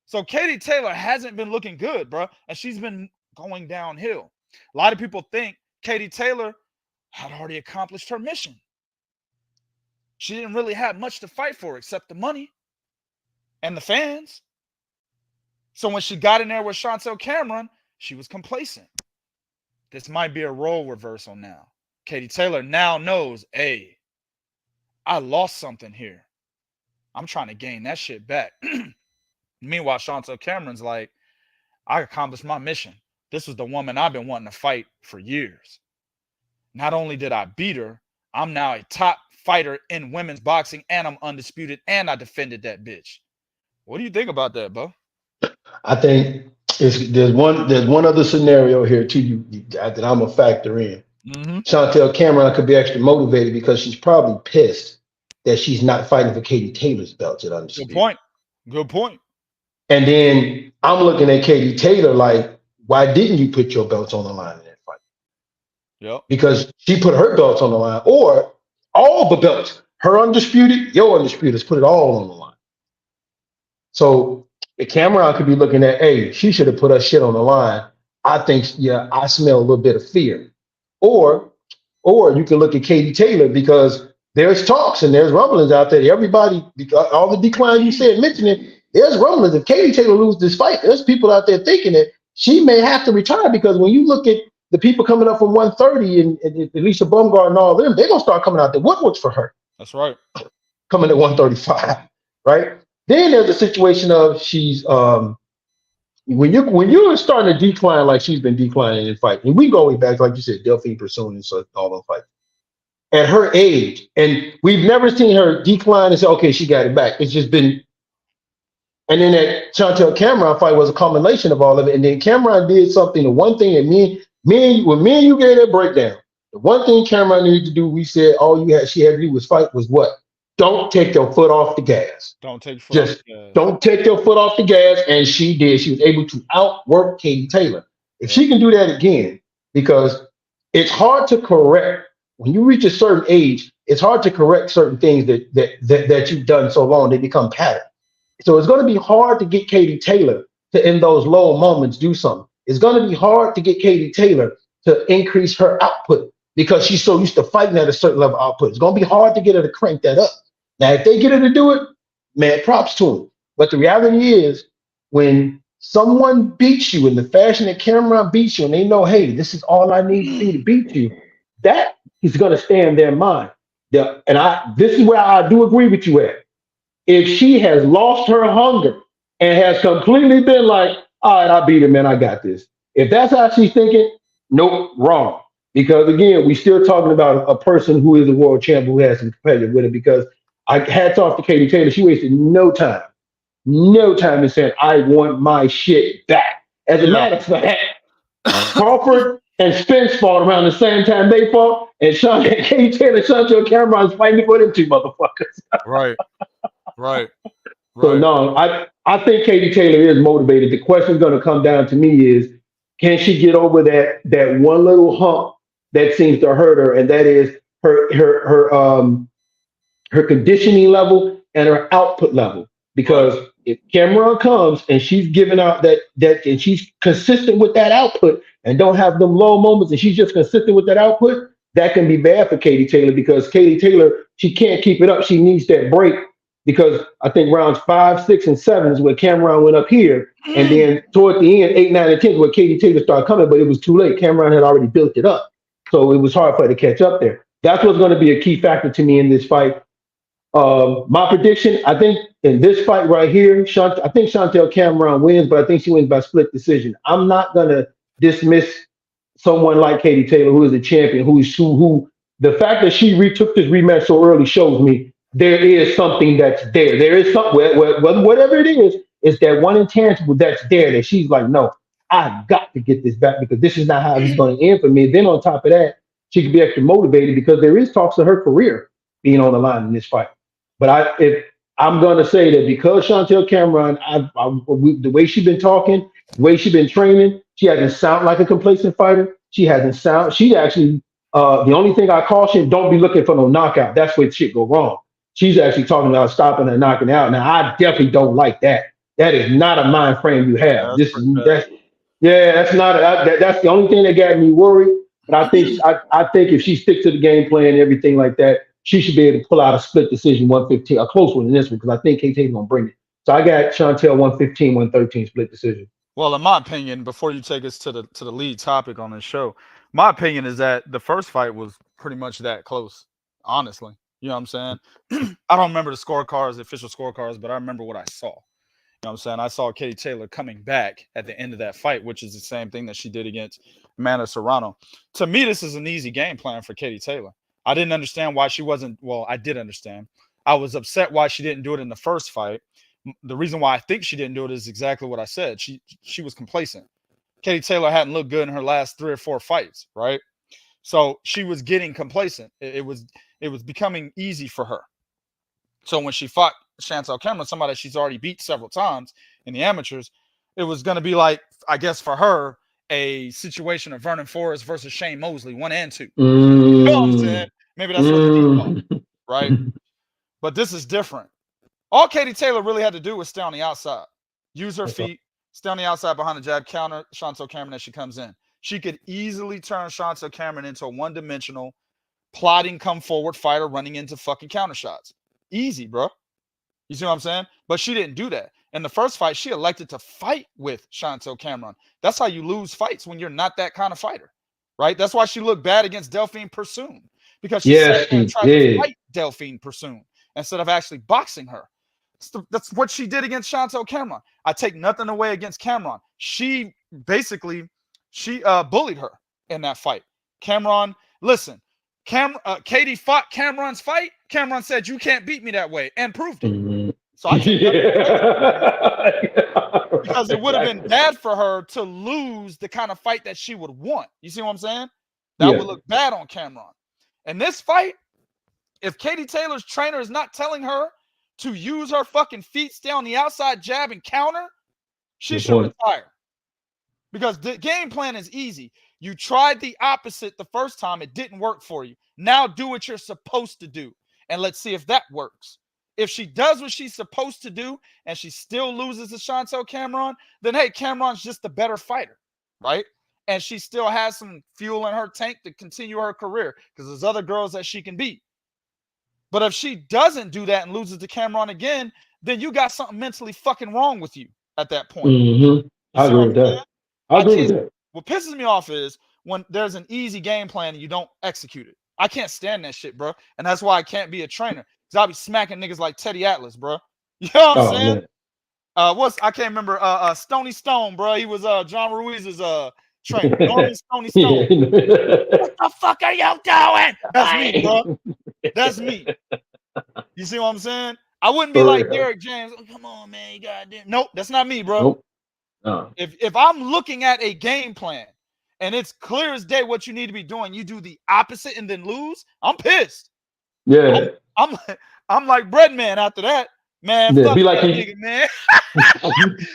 So Katie Taylor hasn't been looking good, bro. And she's been going downhill. A lot of people think Katie Taylor had already accomplished her mission. She didn't really have much to fight for except the money and the fans. So when she got in there with Chantelle Cameron, she was complacent. This might be a role reversal now. Katie Taylor now knows, hey, I lost something here. I'm trying to gain that shit back. Meanwhile, Chantelle Cameron's like, I accomplished my mission. This was the woman I've been wanting to fight for years. Not only did I beat her, I'm now a top fighter in women's boxing, and I'm undisputed, and I defended that bitch. What do you think about that, Bo? I think there's one other scenario here too that I'm a factor in. Chantelle Cameron could be extra motivated because she's probably pissed that she's not fighting for Katie Taylor's belts at undisputed. Good point. And then I'm looking at Katie Taylor like, why didn't you put your belts on the line in that fight? Yep. Because she put her belts on the line, or all the belts, her undisputed, your undisputed, put it all on the line. So the Cameron could be looking at, hey, she should have put her shit on the line. I think, yeah, I smell a little bit of fear. Or you can look at Katie Taylor, because there's talks and there's rumblings out there. Everybody, all the decline you said, mentioning, there's rumblings. If Katie Taylor loses this fight, there's people out there thinking that she may have to retire, because when you look at the people coming up from 130 and Alicia Baumgart and all of them, they're going to start coming out there. What works for her? That's right. Coming at 135, right? Then there's a situation of she's when you're starting to decline like she's been declining in fight, and we go way back, like you said, Delphine Pursuit and so all those fights. at her age, and we've never seen her decline and say, okay, she got it back. It's just been, and then that Chantelle Cameron fight was a culmination of all of it. And then Cameron did something. The one thing that when me and you gave that breakdown, the one thing Cameron needed to do, we said she had to do was fight was what? Don't take your foot off the gas. Don't take foot off the gas. Don't take your foot off the gas. And she did. She was able to outwork Katie Taylor. If she can do that again, because it's hard to correct when you reach a certain age, it's hard to correct certain things that you've done so long, they become pattern. So it's going to be hard to get Katie Taylor to, in those low moments, do something. It's going to be hard to get Katie Taylor to increase her output because she's so used to fighting at a certain level of output. It's going to be hard to get her to crank that up. Now, if they get her to do it, man, props to them. But the reality is, when someone beats you in the fashion that Cameron beats you, and they know, hey, this is all I need to see to beat you, that is going to stay in their mind. This is where I do agree with you at. If she has lost her hunger and has completely been like, all right, I beat him, man, I got this. If that's how she's thinking, nope, wrong. Because again, we're still talking about a person who is a world champ who has some competitive with it. Because hats off to Katie Taylor. She wasted no time in saying, I want my shit back. As a matter of fact, Crawford and Spence fought around the same time they fought, and Katie Taylor, Chantelle Cameron's fighting for them two motherfuckers. Right. So no, I think Katie Taylor is motivated. The question's going to come down to me is, can she get over that one little hump that seems to hurt her, and that is her conditioning level and her output level. Because if Cameron comes and she's giving out that and she's consistent with that output and don't have them low moments, and she's just consistent with that output, that can be bad for Katie Taylor, because Katie Taylor, she can't keep it up. She needs that break. Because I think rounds 5, 6, and 7 is where Cameron went up here. And then toward the end, 8, 9, and 10 is where Katie Taylor started coming, but it was too late. Cameron had already built it up. So it was hard for her to catch up there. That's what's going to be a key factor to me in this fight. My prediction, I think in this fight right here, I think Chantelle Cameron wins, but I think she wins by split decision. I'm not going to dismiss someone like Katie Taylor, who is a champion, who the fact that she retook this rematch so early shows me there is something that's there. There is something, whatever it is, it's that one intangible that's there that she's like, no, I've got to get this back because this is not how it's going to end for me. And then on top of that, she could be extra motivated because there is talks of her career being on the line in this fight. But I'm going to say that because Chantelle Cameron, the way she's been talking, the way she's been training, she hasn't sound like a complacent fighter. She actually, the only thing I caution, don't be looking for no knockout. That's where shit go wrong. She's actually talking about stopping and knocking out. Now, I definitely don't like that. That is not a mind frame you have. That's the only thing that got me worried. But I think if she sticks to the game plan and everything like that, she should be able to pull out a split decision 115, a close one in this one, because I think KT's gonna bring it. So I got Chantelle 115, 113 split decision. Well, in my opinion, before you take us to the lead topic on this show, my opinion is that the first fight was pretty much that close, honestly. You know what I'm saying? I don't remember the scorecards, the official scorecards, but I remember what I saw. You know what I'm saying? I saw Katie Taylor coming back at the end of that fight, which is the same thing that she did against Amanda Serrano. To me, this is an easy game plan for Katie Taylor. I didn't understand why she wasn't. Well, I did understand. I was upset why she didn't do it in the first fight. The reason why I think she didn't do it is exactly what I said. She was complacent. Katie Taylor hadn't looked good in her last 3 or 4 fights, right? So she was getting complacent. It was becoming easy for her. So when she fought Chantelle Cameron, somebody that she's already beat several times in the amateurs, it was going to be like, I guess for her, a situation of Vernon Forrest versus Shane Mosley, 1 and 2. You know what I'm saying? Maybe that's what the thought, right? But this is different. All Katie Taylor really had to do was stay on the outside, use her feet, stay on the outside behind the jab, counter Chantelle Cameron as she comes in. She could easily turn Chantelle Cameron into a one-dimensional, plotting, come forward fighter running into fucking counter shots. Easy, bro. You see what I'm saying? But she didn't do that. In the first fight, she elected to fight with Chantelle Cameron. That's how you lose fights when you're not that kind of fighter, right? That's why she looked bad against Delphine Pursoon, because she sat there and tried to fight Delphine Pursoon instead of actually boxing her. That's what she did against Chantelle Cameron. I take nothing away against Cameron. She basically, bullied her in that fight. Cameron, listen, Katie fought Cameron's fight. Cameron said, "You can't beat me that way," and proved it. Mm-hmm. So I think because it would have been bad for her to lose the kind of fight that she would want. You see what I'm saying? That would look bad on Cameron. And this fight, if Katie Taylor's trainer is not telling her to use her fucking feet, stay on the outside, jab, and counter, she should retire. Because the game plan is easy. You tried the opposite the first time. It didn't work for you. Now do what you're supposed to do. And let's see if that works. If she does what she's supposed to do and she still loses to Chantelle Cameron, then, hey, Cameron's just the better fighter, right? And she still has some fuel in her tank to continue her career because there's other girls that she can beat. But if she doesn't do that and loses to Cameron again, then you got something mentally fucking wrong with you at that point. Mm-hmm. I agree with that. I agree with that. What pisses me off is when there's an easy game plan and you don't execute it. I can't stand that shit, bro. And that's why I can't be a trainer. Because I'll be smacking niggas like Teddy Atlas, bro. You know what I'm saying? Man. I can't remember Stony Stone, bro. He was John Ruiz's trainer. Norman Stony Stone. What the fuck are you doing? That's me, bro. That's me. You see what I'm saying? I wouldn't be like Derek James. Oh, come on, man. You goddamn. Nope, that's not me, bro. Nope. No. If I'm looking at a game plan and it's clear as day what you need to be doing, you do the opposite and then lose, I'm pissed. Yeah. I'm like Breadman after that. Man, yeah, fuck be like that nigga, man.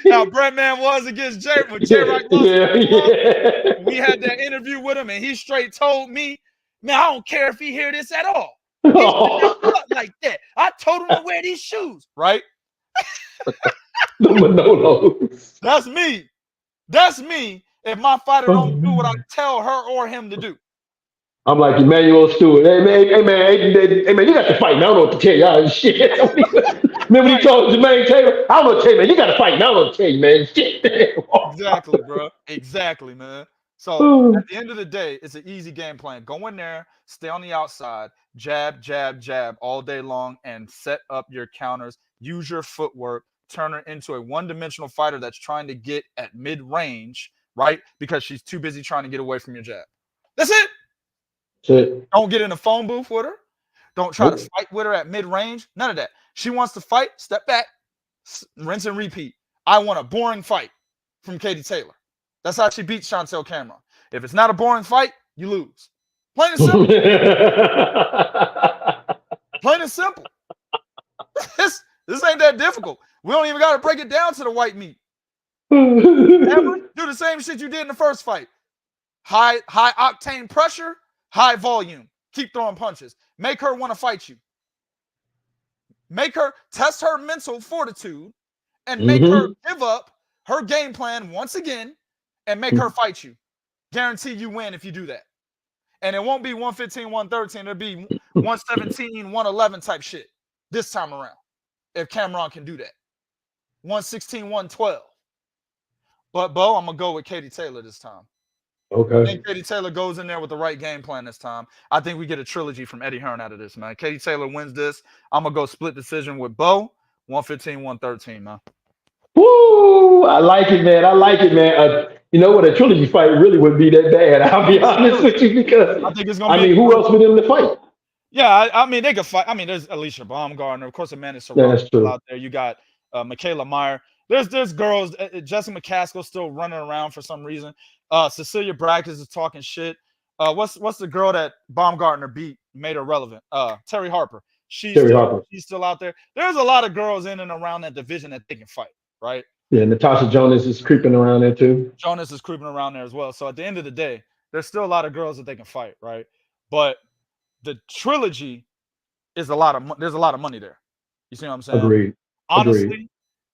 Now Breadman was against Jay, but J-Rock we had that interview with him and he straight told me, man, I don't care if he hear this at all. Like that. I told him to wear these shoes, right? The Manolos. That's me. That's me if my fighter don't do what I tell her or him to do. I'm like Emmanuel Stewart. Hey man, you got to fight now. I don't know what to tell y'all. Shit. Remember when he told Jermaine Taylor? I don't know what to tell you, man. You got to fight now. I don't know what to tell you, man. Shit. Exactly, bro. Exactly, man. So at the end of the day, it's an easy game plan. Go in there, stay on the outside, jab, jab, jab all day long, and set up your counters. Use your footwork. Turn her into a one-dimensional fighter that's trying to get at mid-range, right? Because she's too busy trying to get away from your jab. That's it. Don't get in a phone booth with her. Don't try to fight with her at mid-range. None of that. She wants to fight, step back, rinse and repeat. I want a boring fight from Katie Taylor. That's how she beats Chantelle Cameron. If it's not a boring fight, you lose. Plain and simple. Plain and simple. This ain't that difficult. We don't even got to break it down to the white meat. Cameron, do the same shit you did in the first fight. High octane pressure, high volume. Keep throwing punches. Make her want to fight you. Make her test her mental fortitude and make her give up her game plan once again and make her fight you. Guarantee you win if you do that. And it won't be 115, 113. It'll be 117, 111 type shit this time around. If Cameron can do that. 116, 112. But, Bo, I'm going to go with Katie Taylor this time. Okay. I think Katie Taylor goes in there with the right game plan this time. I think we get a trilogy from Eddie Hearn out of this, man. Katie Taylor wins this. I'm going to go split decision with Bo. 115, 113, man. Woo! I like it, man. I like it, man. You know what? A trilogy fight really wouldn't be that bad. I'll be honest with you because, I think it's gonna be who else would them to fight? Yeah, I mean, they could fight. I mean, there's Alicia Baumgartner. Of course, Amanda Serrano out there. You got Michaela Meyer. There's girls. Jessica McCaskill still running around for some reason. Cecilia Brackett is talking shit. What's the girl that Baumgartner beat, made her relevant? Terry Harper. She's still out there. There's a lot of girls in and around that division that they can fight, right? Yeah, Natasha Jonas is creeping around there too. Jonas is creeping around there as well. So at the end of the day, there's still a lot of girls that they can fight, right? But the trilogy is there's a lot of money there. You see what I'm saying? Agreed. Honestly,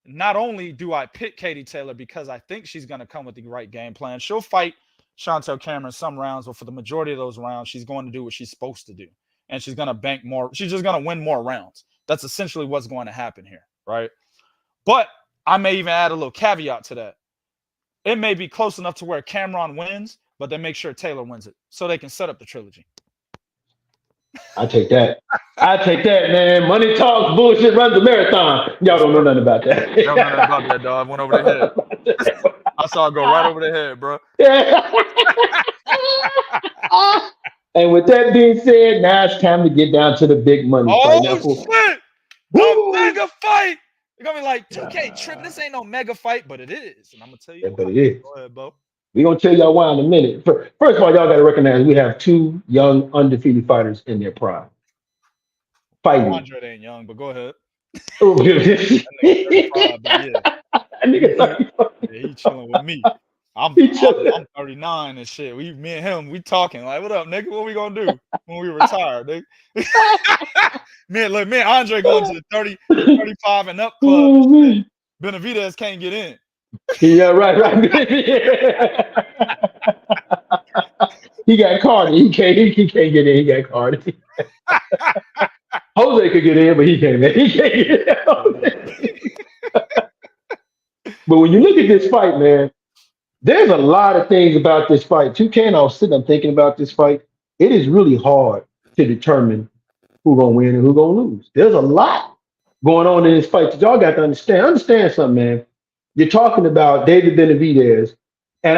not only do I pick Katie Taylor because I think she's going to come with the right game plan. She'll fight Chantelle Cameron some rounds, but for the majority of those rounds, she's going to do what she's supposed to do. And she's going to bank more. She's just going to win more rounds. That's essentially what's going to happen here, right? But I may even add a little caveat to that. It may be close enough to where Cameron wins, but they make sure Taylor wins it so they can set up the trilogy. I take that. Man. Money talks, bullshit runs the marathon. Y'all don't know nothing about that. Don't know nothing about that, dog. Went over the head. I saw it go right over the head, bro. Yeah. And with that being said, now it's time to get down to the big money fight. Now, Shit! The mega fight! You're gonna be like, 2K tripping. This ain't no mega fight, but it is. And I'm gonna tell you. Yeah, but it is. Go ahead, Bo. We're gonna tell y'all why in a minute. First of all, y'all gotta recognize we have two young undefeated fighters in their prime. Fighting. Andrade ain't young, but go ahead. Oh, that nigga 35, but yeah. That nigga 35. Yeah, he chilling with me. I'm 39 and shit. Me and him, we talking like, what up, nigga? What we gonna do when we retire, nigga? man, Andre going to the 30, 35 and up club. And Benavidez can't get in. Yeah, right. He got carded. He can't get in. He got carded. Jose could get in, but he can't. He can't get in. But when you look at this fight, man, there's a lot of things about this fight. 2K and I was sitting, I'm thinking about this fight. It is really hard to determine who's gonna win and who's gonna lose. There's a lot going on in this fight that y'all got to understand. Understand something, man. You're talking about David Benavidez, and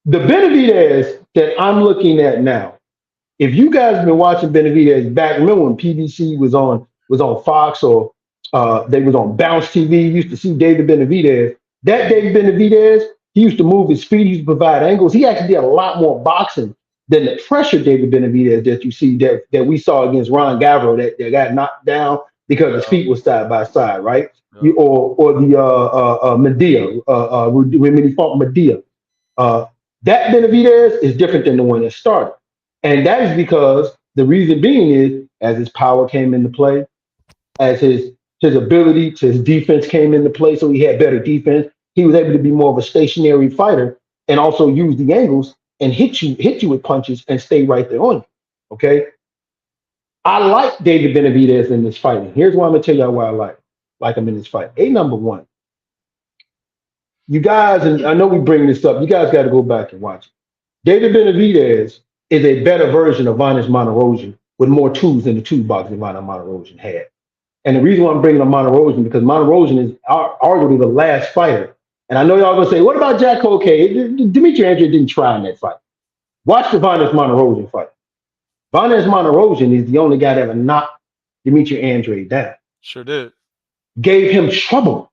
the Benavidez that I'm looking at now. If you guys have been watching Benavidez back, remember when PBC was on Fox or they was on Bounce TV, you used to see David Benavidez. That David Benavidez, he used to move his feet, he used to provide angles. He actually did a lot more boxing than the pressure David Benavidez that you see that we saw against Ron Gavro that got knocked down because his feet were side by side, right? Yeah. Or the Medea, when he fought Medea. That Benavidez is different than the one that started. And that is because the reason being is as his power came into play, as his ability to his defense came into play, so he had better defense. He was able to be more of a stationary fighter and also use the angles and hit you with punches and stay right there on you. Okay. I like David Benavidez in this fight. And here's why I'm gonna tell y'all why I like him in this fight. Number one. You guys, and I know we bring this up, you guys got to go back and watch it. David Benavidez is a better version of Vanes Monterosian with more tools in the toolbox than Vanes Monterosian had. And the reason why I'm bringing up Monterosian because Monterosian is arguably the last fighter. And I know y'all gonna say, what about Jack Colquet? Demetrius Andrade didn't try in that fight. Watch the Vanes Monterosian fight. Vanes Monterosian is the only guy that ever knocked Demetrius Andrade down. Sure did. Gave him trouble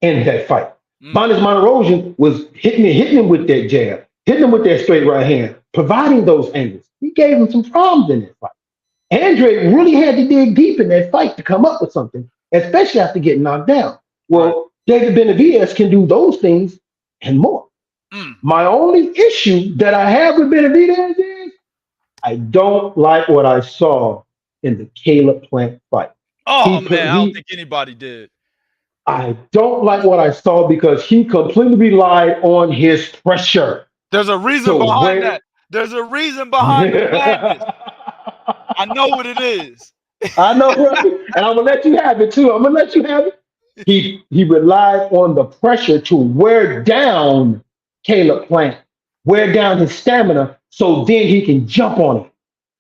in that fight. Vanes Monterosian was hitting him with that jab, hitting him with that straight right hand, providing those angles. He gave him some problems in that fight. Andrade really had to dig deep in that fight to come up with something, especially after getting knocked down. Well, David Benavidez can do those things and more. My only issue that I have with Benavidez is I don't like what I saw in the Caleb Plant fight. I don't think anybody did. I don't like what I saw because he completely relied on his pressure. There's a reason behind that. There's a reason behind the madness. I know what it is. I know, right? And I'm gonna let you have it too. I'm gonna let you have it. He relied on the pressure to wear down Caleb Plant, wear down his stamina, so then he can jump on him,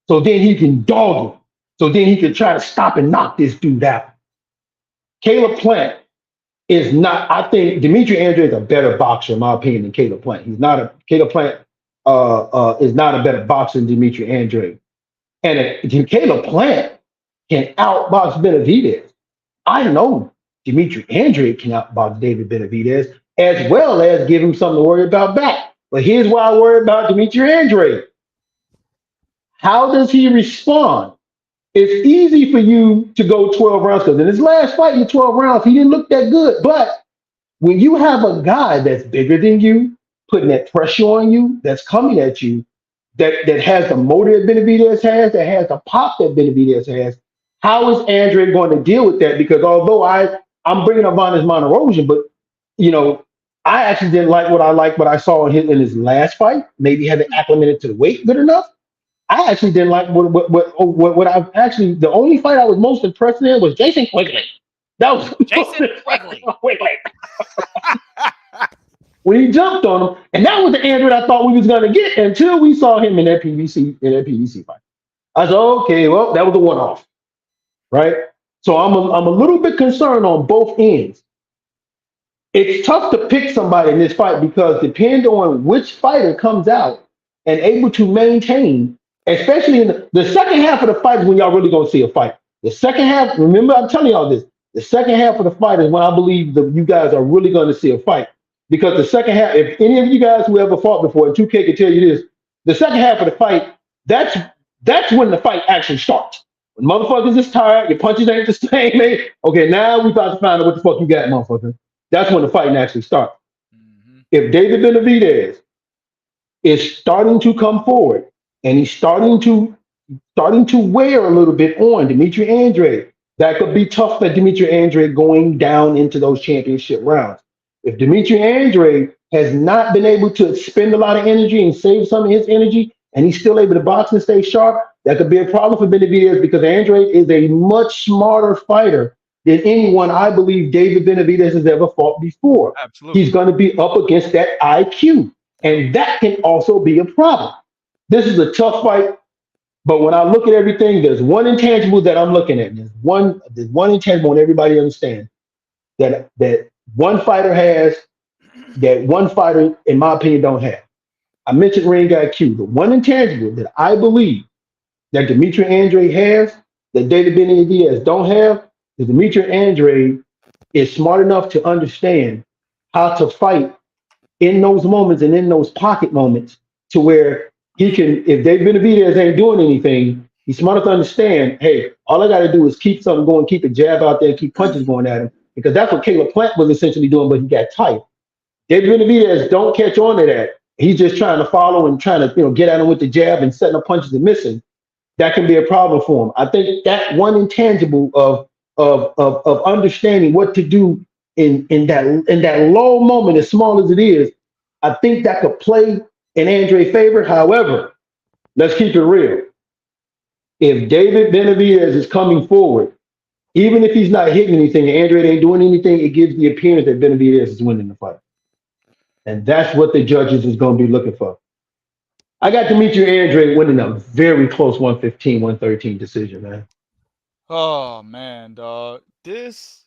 so then he can dog him, so then he can try to stop and knock this dude out. Caleb Plant is not. I think Demetrius Andrade is a better boxer in my opinion than Caleb Plant. Caleb Plant is not a better boxer than Demetrius Andrade. And if Caleb Plant can outbox Benavidez, I know Demetrius Andrade can outbox David Benavidez as well as give him something to worry about back. But here's why I worry about Demetrius Andrade. How does he respond? It's easy for you to go 12 rounds because in his last fight in 12 rounds, he didn't look that good. But when you have a guy that's bigger than you, putting that pressure on you, that's coming at you, that has the motor that Benavidez has, that has the pop that Benavidez has, how is Andrade going to deal with that? Because although I'm bringing up Vanes Monterosian, but you know, I actually didn't like what I saw in his last fight. Maybe he haven't acclimated to the weight good enough. I actually didn't like what I've actually. The only fight I was most impressed in was Jason Quigley. That was Jason Quigley. When he jumped on him, and that was the Andrade I thought we was gonna get until we saw him in that PBC fight. I said, okay, well, that was a one-off, right? So I'm a little bit concerned on both ends. It's tough to pick somebody in this fight because depending on which fighter comes out and able to maintain especially in the second half of the fight is when y'all really gonna see a fight. The second half, remember, I'm telling y'all this. The second half of the fight is when I believe that you guys are really going to see a fight. Because the second half, if any of you guys who ever fought before, and 2K can tell you this, the second half of the fight, that's when the fight actually starts. When motherfuckers is tired, your punches ain't the same, man. Okay, now we about to find out what the fuck you got, motherfucker. That's when the fighting actually starts. Mm-hmm. If David Benavidez is starting to come forward and he's starting to wear a little bit on Demetrius Andrade, that could be tough for Demetrius Andrade going down into those championship rounds. If Demetrius Andrade has not been able to expend a lot of energy and save some of his energy, and he's still able to box and stay sharp, that could be a problem for Benavidez because Andrade is a much smarter fighter than anyone I believe David Benavidez has ever fought before. Absolutely. He's going to be up against that IQ, and that can also be a problem. This is a tough fight. But when I look at everything, there's one intangible that I'm looking at. There's one intangible, and everybody understands that one fighter has that one fighter, in my opinion, don't have. I mentioned ring IQ. The one intangible that I believe that Demetrius Andrade has that David Benavidez don't have is Demetrius Andrade is smart enough to understand how to fight in those moments and in those pocket moments to where he can, if David Benavidez ain't doing anything, he's smart enough to understand, hey, all I got to do is keep something going, keep a jab out there, keep punches going at him, because that's what Caleb Plant was essentially doing, but he got tight. David Benavidez don't catch on to that. He's just trying to follow and trying to, get at him with the jab and setting up punches and missing. That can be a problem for him. I think that one intangible of understanding what to do in that low moment, as small as it is, I think that could play in Andre's favor. However, let's keep it real. If David Benavidez is coming forward, even if he's not hitting anything, and Andrade ain't doing anything, it gives the appearance that Benavidez is winning the fight. And that's what the judges is going to be looking for. I got Demetrius Andrade winning a very close 115-113 decision, man. Oh, man, dog. This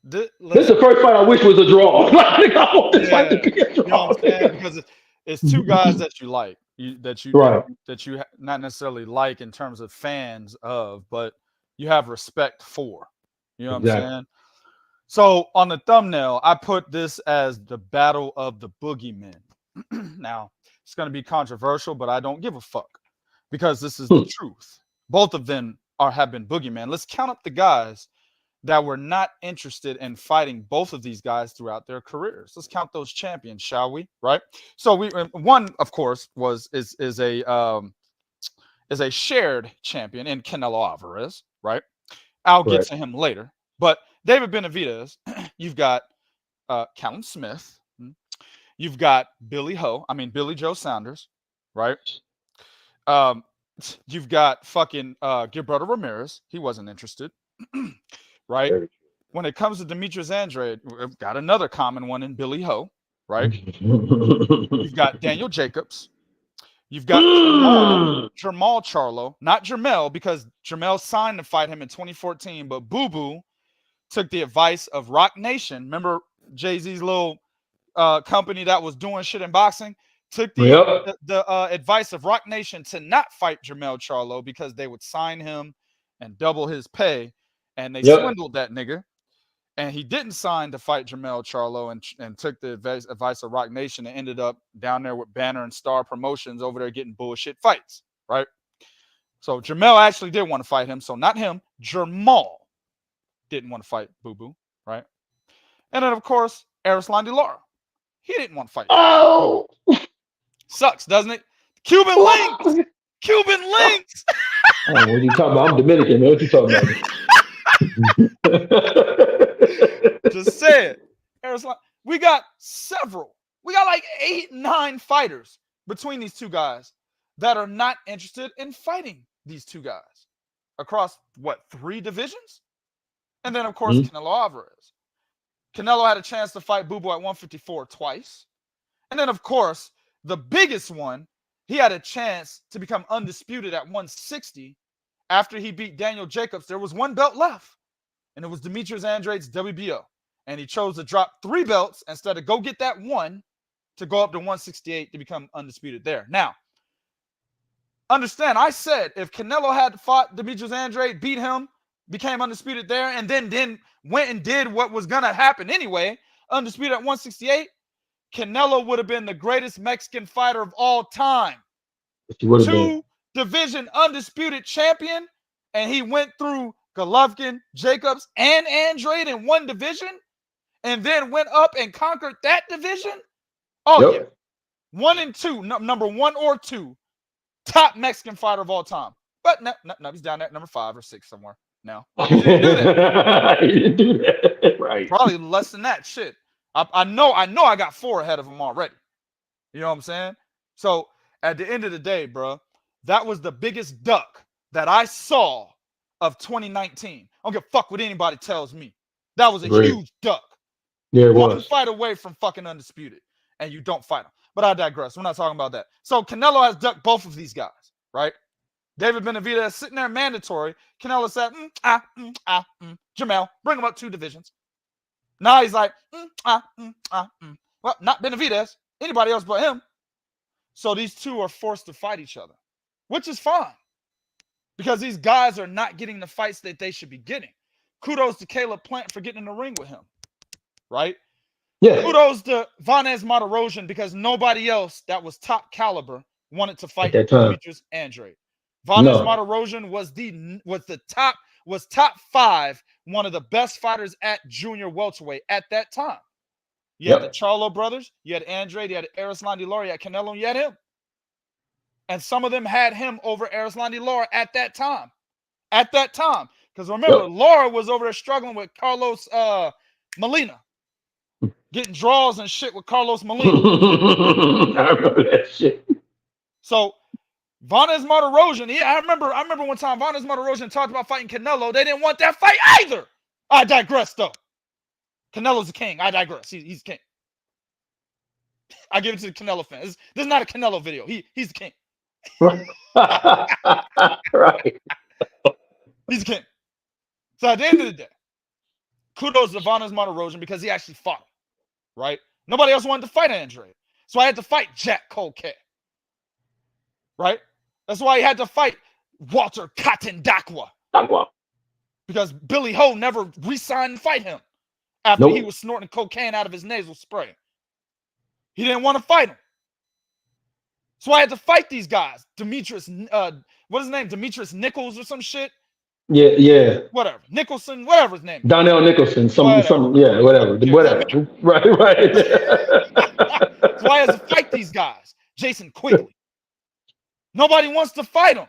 is the first fight I wish was a draw. I want this fight to be a draw. You know what I'm saying? Because it's two guys that you like, that you not necessarily like in terms of fans of, but you have respect for. You know what I'm saying? So on the thumbnail, I put this as the battle of the boogeymen. Now, it's going to be controversial, but I don't give a fuck because this is the truth. Both of them have been boogeymen. Let's count up the guys that were not interested in fighting both of these guys throughout their careers. Let's count those champions, shall we? Right. So one, of course, is a shared champion in Canelo Alvarez. Right. I'll get to him later. But David Benavidez, you've got Callum Smith, you've got Billy Joe Saunders, right? You've got fucking Gilberto Ramirez. He wasn't interested, right? When it comes to Demetrius Andrade, we've got another common one in Billy Ho, right? You've got Daniel Jacobs. You've got Jermall Charlo, not Jermell, because Jermell signed to fight him in 2014, but Boo Boo took the advice of Rock Nation. Remember Jay-Z's little company that was doing shit in boxing? Took the advice of Rock Nation to not fight Jermall Charlo because they would sign him and double his pay. And they swindled that nigga. And he didn't sign to fight Jermall Charlo and took the advice of Rock Nation and ended up down there with Banner and Star Promotions over there getting bullshit fights, right? So Jermall actually did want to fight him. So not him, Jermall didn't want to fight Boo Boo, right? And then, of course, Arislan De Lara. He didn't want to fight. Oh! Sucks, doesn't it? Cuban links! Cuban links! Oh, what are you talking about? I'm Dominican, man. What you talking about? Just say it. We got several. We got like 8, 9 fighters between these two guys that are not interested in fighting these two guys across, 3 divisions? And then, of course, Canelo Alvarez. Canelo had a chance to fight Boo Boo at 154 twice. And then, of course, the biggest one, he had a chance to become undisputed at 160 after he beat Daniel Jacobs. There was 1 belt left, and it was Demetrius Andrade's WBO. And he chose to drop 3 belts instead of go get that 1 to go up to 168 to become undisputed there. Now, understand, I said if Canelo had fought Demetrius Andrade, beat him, became undisputed there, and then went and did what was going to happen anyway, undisputed at 168, Canelo would have been the greatest Mexican fighter of all time. Two-division undisputed champion, and he went through Golovkin, Jacobs, and Andrade in one division, and then went up and conquered that division. Oh, yeah. 1 and 2, number 1 or 2, top Mexican fighter of all time. But no, he's down at number 5 or 6 somewhere now. He didn't do that. He didn't do that. Right. Probably less than that. Shit. I know I got 4 ahead of him already. You know what I'm saying? So at the end of the day, bro, that was the biggest duck that I saw of 2019. I don't give a fuck what anybody tells me. That was a huge duck. Yeah, it was. One fight away from fucking undisputed, and you don't fight him. But I digress. We're not talking about that. So Canelo has ducked both of these guys, right? David Benavidez sitting there mandatory. Canelo said, Jermall, bring him up 2 divisions. Now he's like, well, not Benavidez. Anybody else but him. So these two are forced to fight each other, which is fine. Because these guys are not getting the fights that they should be getting. Kudos to Caleb Plant for getting in the ring with him, right? Yeah. Kudos to Vanez Martirosyan because nobody else that was top caliber wanted to fight Demetrius Andrade. Vanez Martirosyan was top 5, one of the best fighters at junior welterweight at that time. You had the Charlo brothers, you had Andrade, you had Erislandy Lara, you had Canelo, and you had him. And some of them had him over Erislandy Lara at that time. At that time. Because remember, Lara was over there struggling with Carlos Molina. Getting draws and shit with Carlos Molina. I remember that shit. So Vanez Martirosyan, I remember one time Vanez Martirosyan talked about fighting Canelo. They didn't want that fight either. I digress, though. Canelo's the king. I digress. He's the king. I give it to the Canelo fans. This is not a Canelo video. He's the king. Right. He's the king. So at the end of the day, kudos to Vanez Martirosyan because he actually fought him, right? Nobody else wanted to fight Andrade. So I had to fight Jack Colquet, right? That's why he had to fight Walter Cotton Dakwa. Because Billy Ho never re-signed and fight him after he was snorting cocaine out of his nasal spray. He didn't want to fight him. So I had to fight these guys. Demetrius, what is his name? Demetrius Nichols or some shit? Yeah. Whatever. Nicholson, whatever his name. Donnell Nicholson, whatever. Right. So I had to fight these guys. Jason Quigley. Nobody wants to fight him.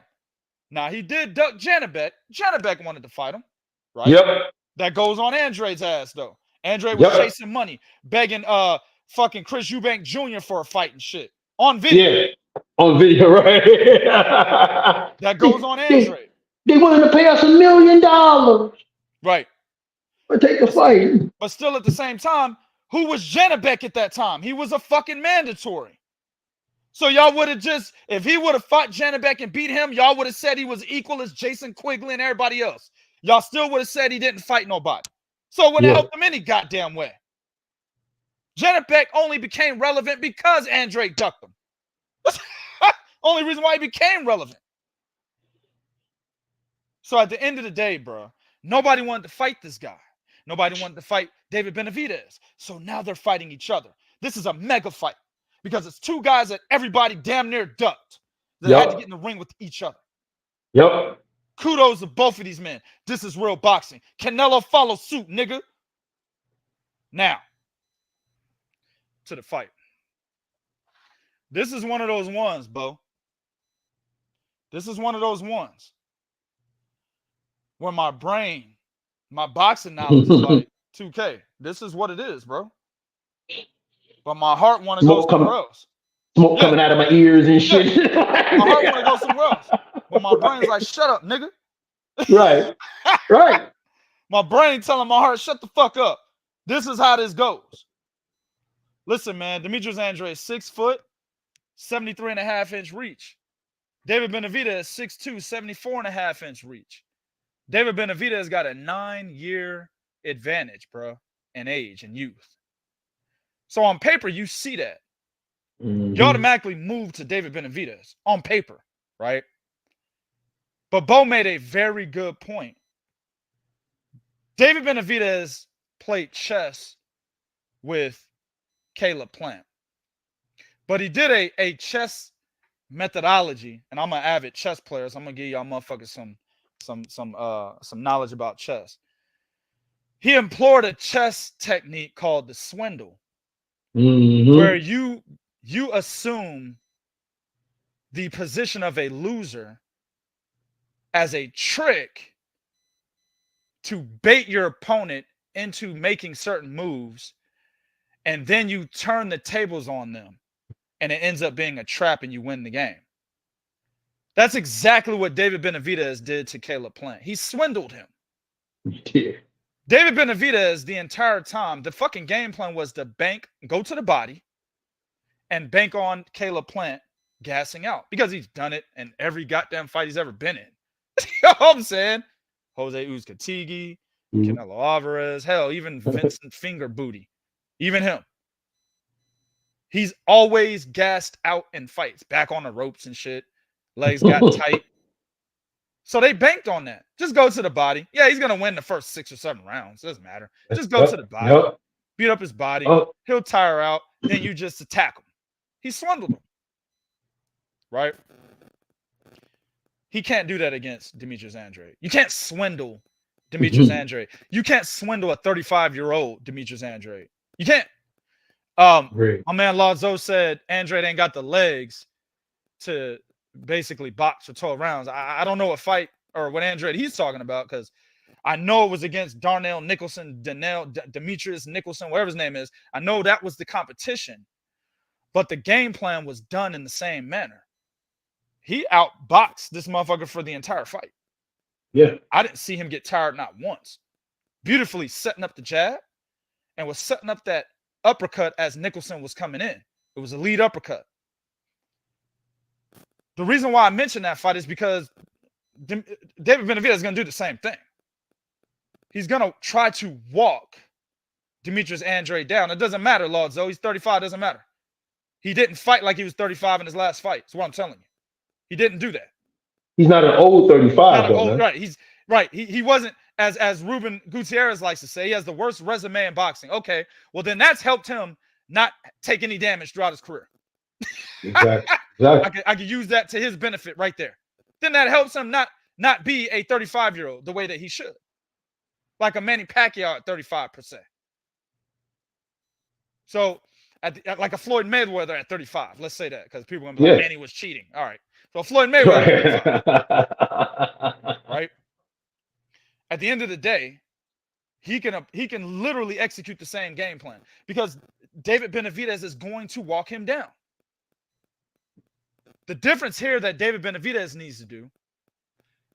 Now, he did duck Janabek. Janabek wanted to fight him, right? Yep. That goes on Andrade's ass, though. Andrade was chasing money, begging fucking Chris Eubank Jr. for a fight and shit. On video. Yeah, on video, right. That goes on Andrade. They wanted to pay us $1 million. Right. Or take the fight. But still at the same time, who was Janabek at that time? He was a fucking mandatory. So y'all would have just, if he would have fought Janabek and beat him, y'all would have said he was equal as Jason Quigley and everybody else. Y'all still would have said he didn't fight nobody. So it wouldn't help him any goddamn way. Janabek only became relevant because Andrade ducked him. That's only reason why he became relevant. So at the end of the day, bro, nobody wanted to fight this guy. Nobody wanted to fight David Benavidez. So now they're fighting each other. This is a mega fight because it's 2 guys that everybody damn near ducked that had to get in the ring with each other. Yep. Kudos to both of these men. This is real boxing. Canelo follow suit, nigga. Now, to the fight. This is one of those ones, Bo. This is one of those ones where my brain, my boxing knowledge is like 2K. This is what it is, bro. But my heart want to go somewhere else. Smoke coming out of my ears and shit. My heart want to go somewhere else. But my brain's like, shut up, nigga. Right. Right. My brain telling my heart, shut the fuck up. This is how this goes. Listen, man, Demetrius Andrade, 6 foot, 73.5-inch reach. David Benavidez, 6'2", 74.5-inch reach. David Benavidez got a 9-year advantage, bro, in age and youth. So on paper, you see that. You automatically move to David Benavidez on paper. right? But Bo made a very good point. David Benavidez played chess with Caleb Plant. But he did a chess methodology, and I'm an avid chess player, so I'm gonna give y'all motherfuckers some knowledge about chess. He employed a chess technique called the swindle, where you assume the position of a loser as a trick to bait your opponent into making certain moves, and then you turn the tables on them, and it ends up being a trap and you win the game. That's exactly what David Benavidez did to Caleb Plant. He swindled him. Yeah. David Benavidez, the entire time, the fucking game plan was to go to the body, and bank on Caleb Plant gassing out, because he's done it in every goddamn fight he's ever been in. You know what I'm saying? Jose Uzcategui, Canelo Alvarez, hell, even Vincent Finger Booty, even him. He's always gassed out in fights, back on the ropes and shit. Legs got tight. So they banked on that. Just go to the body. Yeah, he's going to win the first 6 or 7 rounds. Doesn't matter. Just go to the body. Beat up his body. He'll tire out. Then you just attack him. He swindled him. Right? He can't do that against Demetrius Andrade. You can't swindle Demetrius Andrade. You can't swindle a 35-year-old Demetrius Andrade. You can't. My man Lazo said Andrade ain't got the legs to basically box for 12 rounds. I don't know what fight or what Andrade he's talking about, because I know it was against Darnell Nicholson, Demetrius Nicholson, whatever his name is. I know that was the competition, but the game plan was done in the same manner. He outboxed this motherfucker for the entire fight. Yeah. I didn't see him get tired not once. Beautifully setting up the jab, and was setting up that uppercut as Nicholson was coming in. It was a lead uppercut. The reason why I mentioned that fight is because David Benavidez is going to do the same thing. He's going to try to walk Demetrius Andrade down. It doesn't matter, Ladzo. He's 35. It doesn't matter. He didn't fight like he was 35 in his last fight. That's what I'm telling you. He didn't do that. He's not an old 35, though. Right. He's right. He wasn't, as Ruben Gutierrez likes to say, he has the worst resume in boxing. Okay, well then that's helped him not take any damage throughout his career. Exactly. I could use that to his benefit right there. Then that helps him not be a 35-year-old the way that he should, like a Manny Pacquiao at 35%. So like a Floyd Mayweather at 35. Let's say that, because people are gonna be like, Manny was cheating. All right. So Floyd Mayweather, right? At the end of the day, he can literally execute the same game plan, because David Benavidez is going to walk him down. The difference here that David Benavidez needs to do,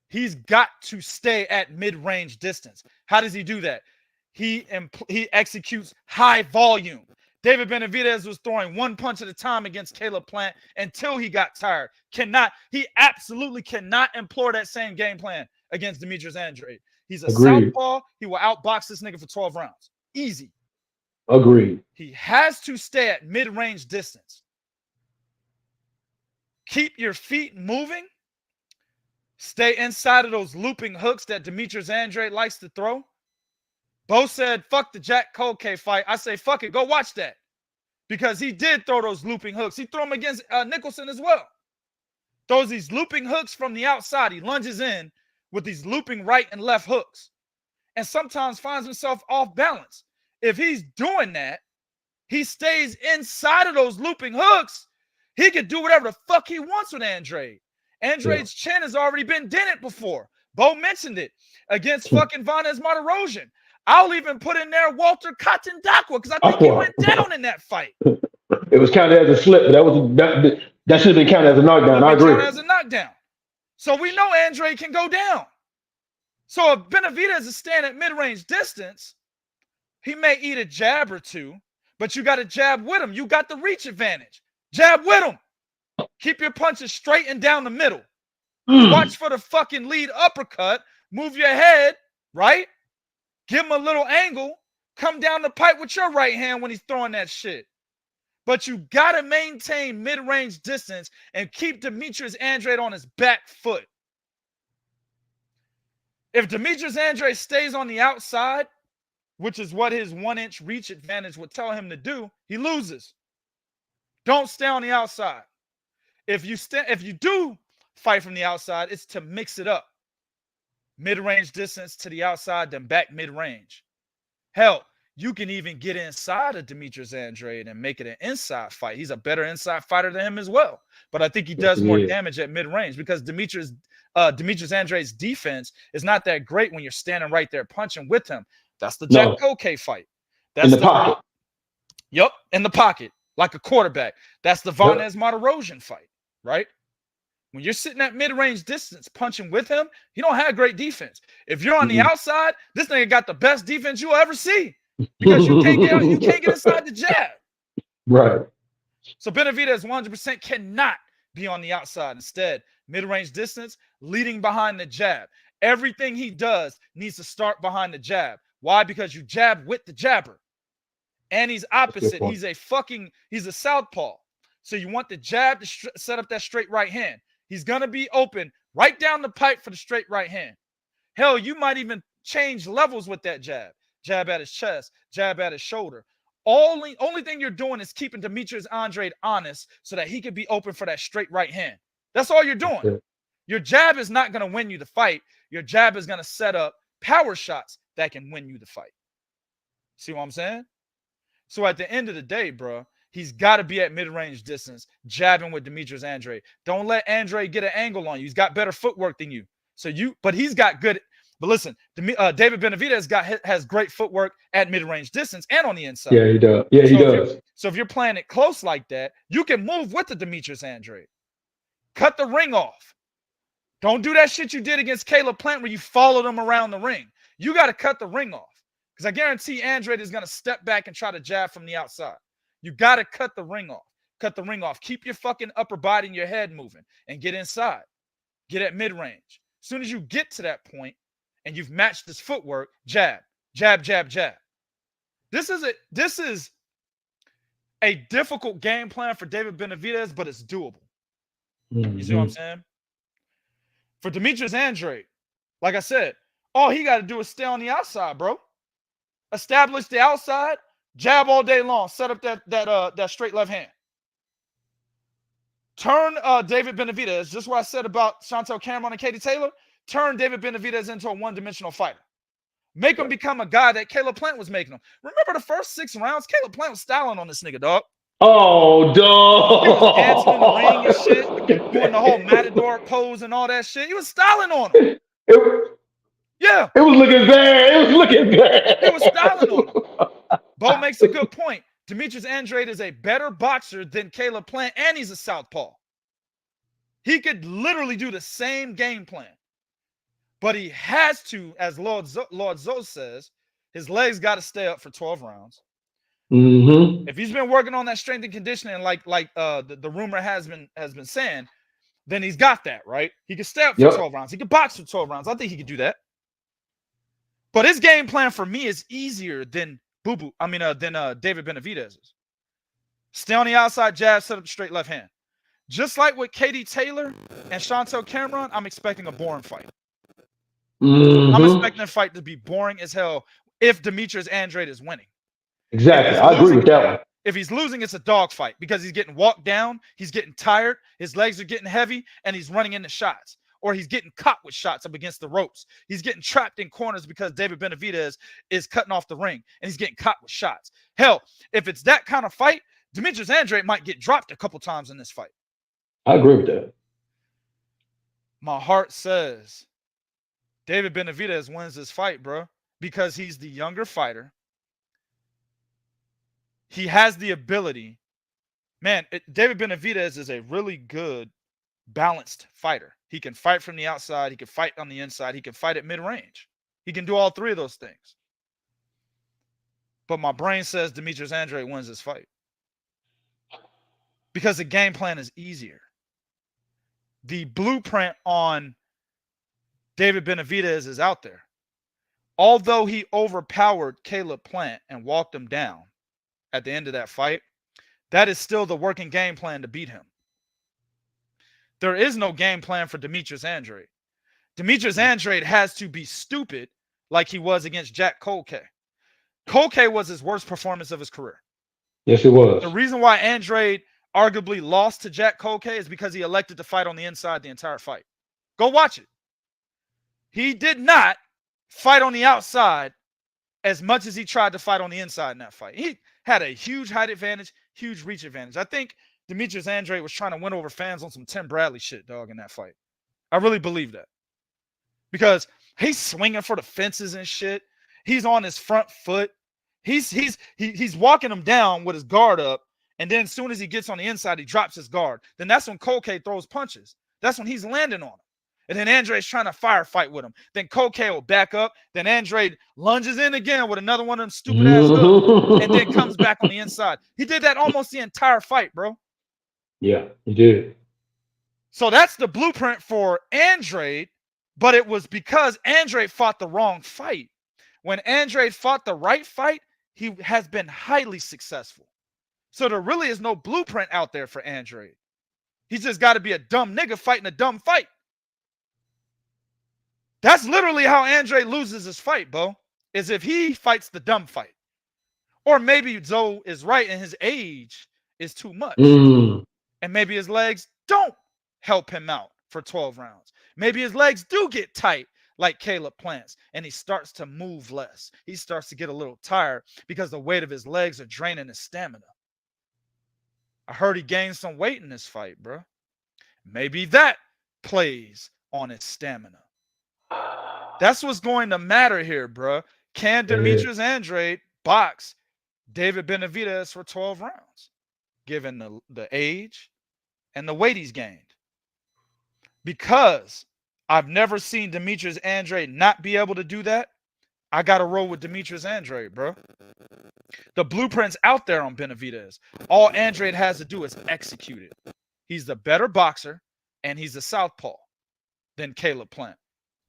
he's got to stay at mid-range distance. How does he do that? He executes high volume. David Benavidez was throwing one punch at a time against Caleb Plant until he got tired. He absolutely cannot employ that same game plan against Demetrius Andrade. He's a southpaw. He will outbox this nigga for 12 rounds. Easy. Agreed. He has to stay at mid-range distance. Keep your feet moving. Stay inside of those looping hooks that Demetrius Andrade likes to throw. Bo said, fuck the Jack Colque fight. I say, fuck it. Go watch that. Because he did throw those looping hooks. He threw them against Nicholson as well. Throws these looping hooks from the outside. He lunges in with these looping right and left hooks. And sometimes finds himself off balance. If he's doing that, he stays inside of those looping hooks, he could do whatever the fuck he wants with Andrade. Andrade's chin has already been dented before. Bo mentioned it against fucking Vanez Martirosyan. I'll even put in there Walter Katendakwa, because I think he went down in that fight. It was counted as a slip, but that should have been counted as a knockdown. I agree. As a knockdown. So we know Andrade can go down. So if Benavidez is staying at mid-range distance, he may eat a jab or two, but you got to jab with him. You got the reach advantage. Jab with him. Keep your punches straight and down the middle. Watch for the fucking lead uppercut. Move your head, right? Give him a little angle. Come down the pipe with your right hand when he's throwing that shit. But you got to maintain mid-range distance and keep Demetrius Andrade on his back foot. If Demetrius Andrade stays on the outside, which is what his 1-inch reach advantage would tell him to do, he loses. Don't stay on the outside. If you do fight from the outside, it's to mix it up. Mid-range distance to the outside, then back mid-range. Hell, you can even get inside of Demetrius Andrade and make it an inside fight. He's a better inside fighter than him as well. But I think he does more damage at mid-range because Demetrius Andrade's defense is not that great when you're standing right there punching with him. That's the Jack Koke fight. That's in the pocket. Yep, in the pocket, like a quarterback. That's the Vanez Martirosyan fight, right? When you're sitting at mid-range distance punching with him, he don't have great defense. If you're on the outside, this nigga got the best defense you'll ever see because you can't get inside the jab. Right. So Benavidez 100% cannot be on the outside. Instead, mid-range distance, leading behind the jab. Everything he does needs to start behind the jab. Why? Because you jab with the jabber. And he's opposite. He's a southpaw. So you want the jab to set up that straight right hand. He's going to be open right down the pipe for the straight right hand. Hell, you might even change levels with that jab. Jab at his chest, jab at his shoulder. Only thing you're doing is keeping Demetrius Andrade honest so that he can be open for that straight right hand. That's all you're doing. Your jab is not going to win you the fight. Your jab is going to set up power shots that can win you the fight. See what I'm saying? So at the end of the day, bro, he's got to be at mid-range distance, jabbing with Demetrius Andrade. Don't let Andrade get an angle on you. He's got better footwork than you. But he's got good. But listen, David Benavidez has great footwork at mid-range distance and on the inside. Yeah, he does. Yeah, he does. So if you're playing it close like that, you can move with the Demetrius Andrade. Cut the ring off. Don't do that shit you did against Caleb Plant where you followed him around the ring. You got to cut the ring off because I guarantee Andrade is going to step back and try to jab from the outside. You got to cut the ring off. Cut the ring off. Keep your fucking upper body and your head moving and get inside. Get at mid-range. As soon as you get to that point and you've matched his footwork, jab, jab, jab, jab. This is a difficult game plan for David Benavidez, but it's doable. You see what I'm saying? For Demetrius Andrade, like I said, all he got to do is stay on the outside, bro. Establish the outside, jab all day long, set up that straight left hand. Turn David Benavidez, just what I said about Chantelle Cameron and Katie Taylor, turn David Benavidez into a one-dimensional fighter. Make him become a guy that Caleb Plant was making him. Remember the first 6 rounds? Caleb Plant was styling on this nigga, dog. Oh, dog. He was dancing in the ring and shit, doing the whole matador pose and all that shit. He was styling on him. Yeah. It was looking bad. He was styling on him. Bo makes a good point. Demetrius Andrade is a better boxer than Caleb Plant, and he's a southpaw. He could literally do the same game plan. But he has to, as Lord Zoe says, his legs got to stay up for 12 rounds. If he's been working on that strength and conditioning, like the rumor has been saying, then he's got that, right? He can stay up for 12 rounds. He can box for 12 rounds. I think he could do that. But his game plan for me is easier than David Benavidez's. Stay on the outside, jab, set up the straight left hand. Just like with Katie Taylor and Chantelle Cameron, I'm expecting a boring fight. I'm expecting the fight to be boring as hell if Demetrius Andrade is winning. Exactly. I agree with that one. If he's losing, it's a dog fight because he's getting walked down, he's getting tired, his legs are getting heavy, and he's running into shots. Or he's getting caught with shots up against the ropes. He's getting trapped in corners because David Benavidez is cutting off the ring, and he's getting caught with shots. Hell, if it's that kind of fight, Demetrius Andrade might get dropped a couple times in this fight. I agree with that. My heart says David Benavidez wins this fight, bro, because he's the younger fighter. He has the ability. Man, David Benavidez is a really good, balanced fighter. He can fight from the outside. He can fight on the inside. He can fight at mid-range. He can do all three of those things. But my brain says Demetrius Andrade wins this fight because the game plan is easier. The blueprint on David Benavidez is out there. Although he overpowered Caleb Plant and walked him down at the end of that fight, that is still the working game plan to beat him. There is no game plan for Demetrius Andrade. Demetrius Andrade has to be stupid like he was against Jack Colque. Colque was his worst performance of his career. Yes, it was. The reason why Andrade arguably lost to Jack Colque is because he elected to fight on the inside the entire fight. Go watch it. He did not fight on the outside as much as he tried to fight on the inside in that fight. He had a huge height advantage, huge reach advantage. I think Demetrius Andrade was trying to win over fans on some Tim Bradley shit, dog, in that fight. I really believe that. Because he's swinging for the fences and shit. He's on his front foot. He's walking him down with his guard up. And then as soon as he gets on the inside, he drops his guard. Then that's when Colque throws punches. That's when he's landing on him. And then Andrade's trying to firefight with him. Then Colque will back up. Then Andrade lunges in again with another one of them stupid ass hooks. And then comes back on the inside. He did that almost the entire fight, bro. Yeah, he did. So that's the blueprint for Andrade. But it was because Andrade fought the wrong fight. When Andrade fought the right fight, he has been highly successful. So there really is no blueprint out there for Andrade. He's just got to be a dumb nigga fighting a dumb fight. That's literally how Andrade loses his fight, Bo, is if he fights the dumb fight. Or maybe Zoe is right and his age is too much. And maybe his legs don't help him out for 12 rounds. Maybe his legs do get tight like Caleb Plant's, and he starts to move less. He starts to get a little tired because the weight of his legs are draining his stamina. I heard he gained some weight in this fight, bro. Maybe that plays on his stamina. That's what's going to matter here, bro. Can Demetrius Andrade box David Benavidez for 12 rounds, given the age and the weight he's gained? Because I've never seen Demetrius Andrade not be able to do that, I got to roll with Demetrius Andrade, bro. The blueprint's out there on Benavidez. All Andrade has to do is execute it. He's the better boxer, and he's a southpaw than Caleb Plant.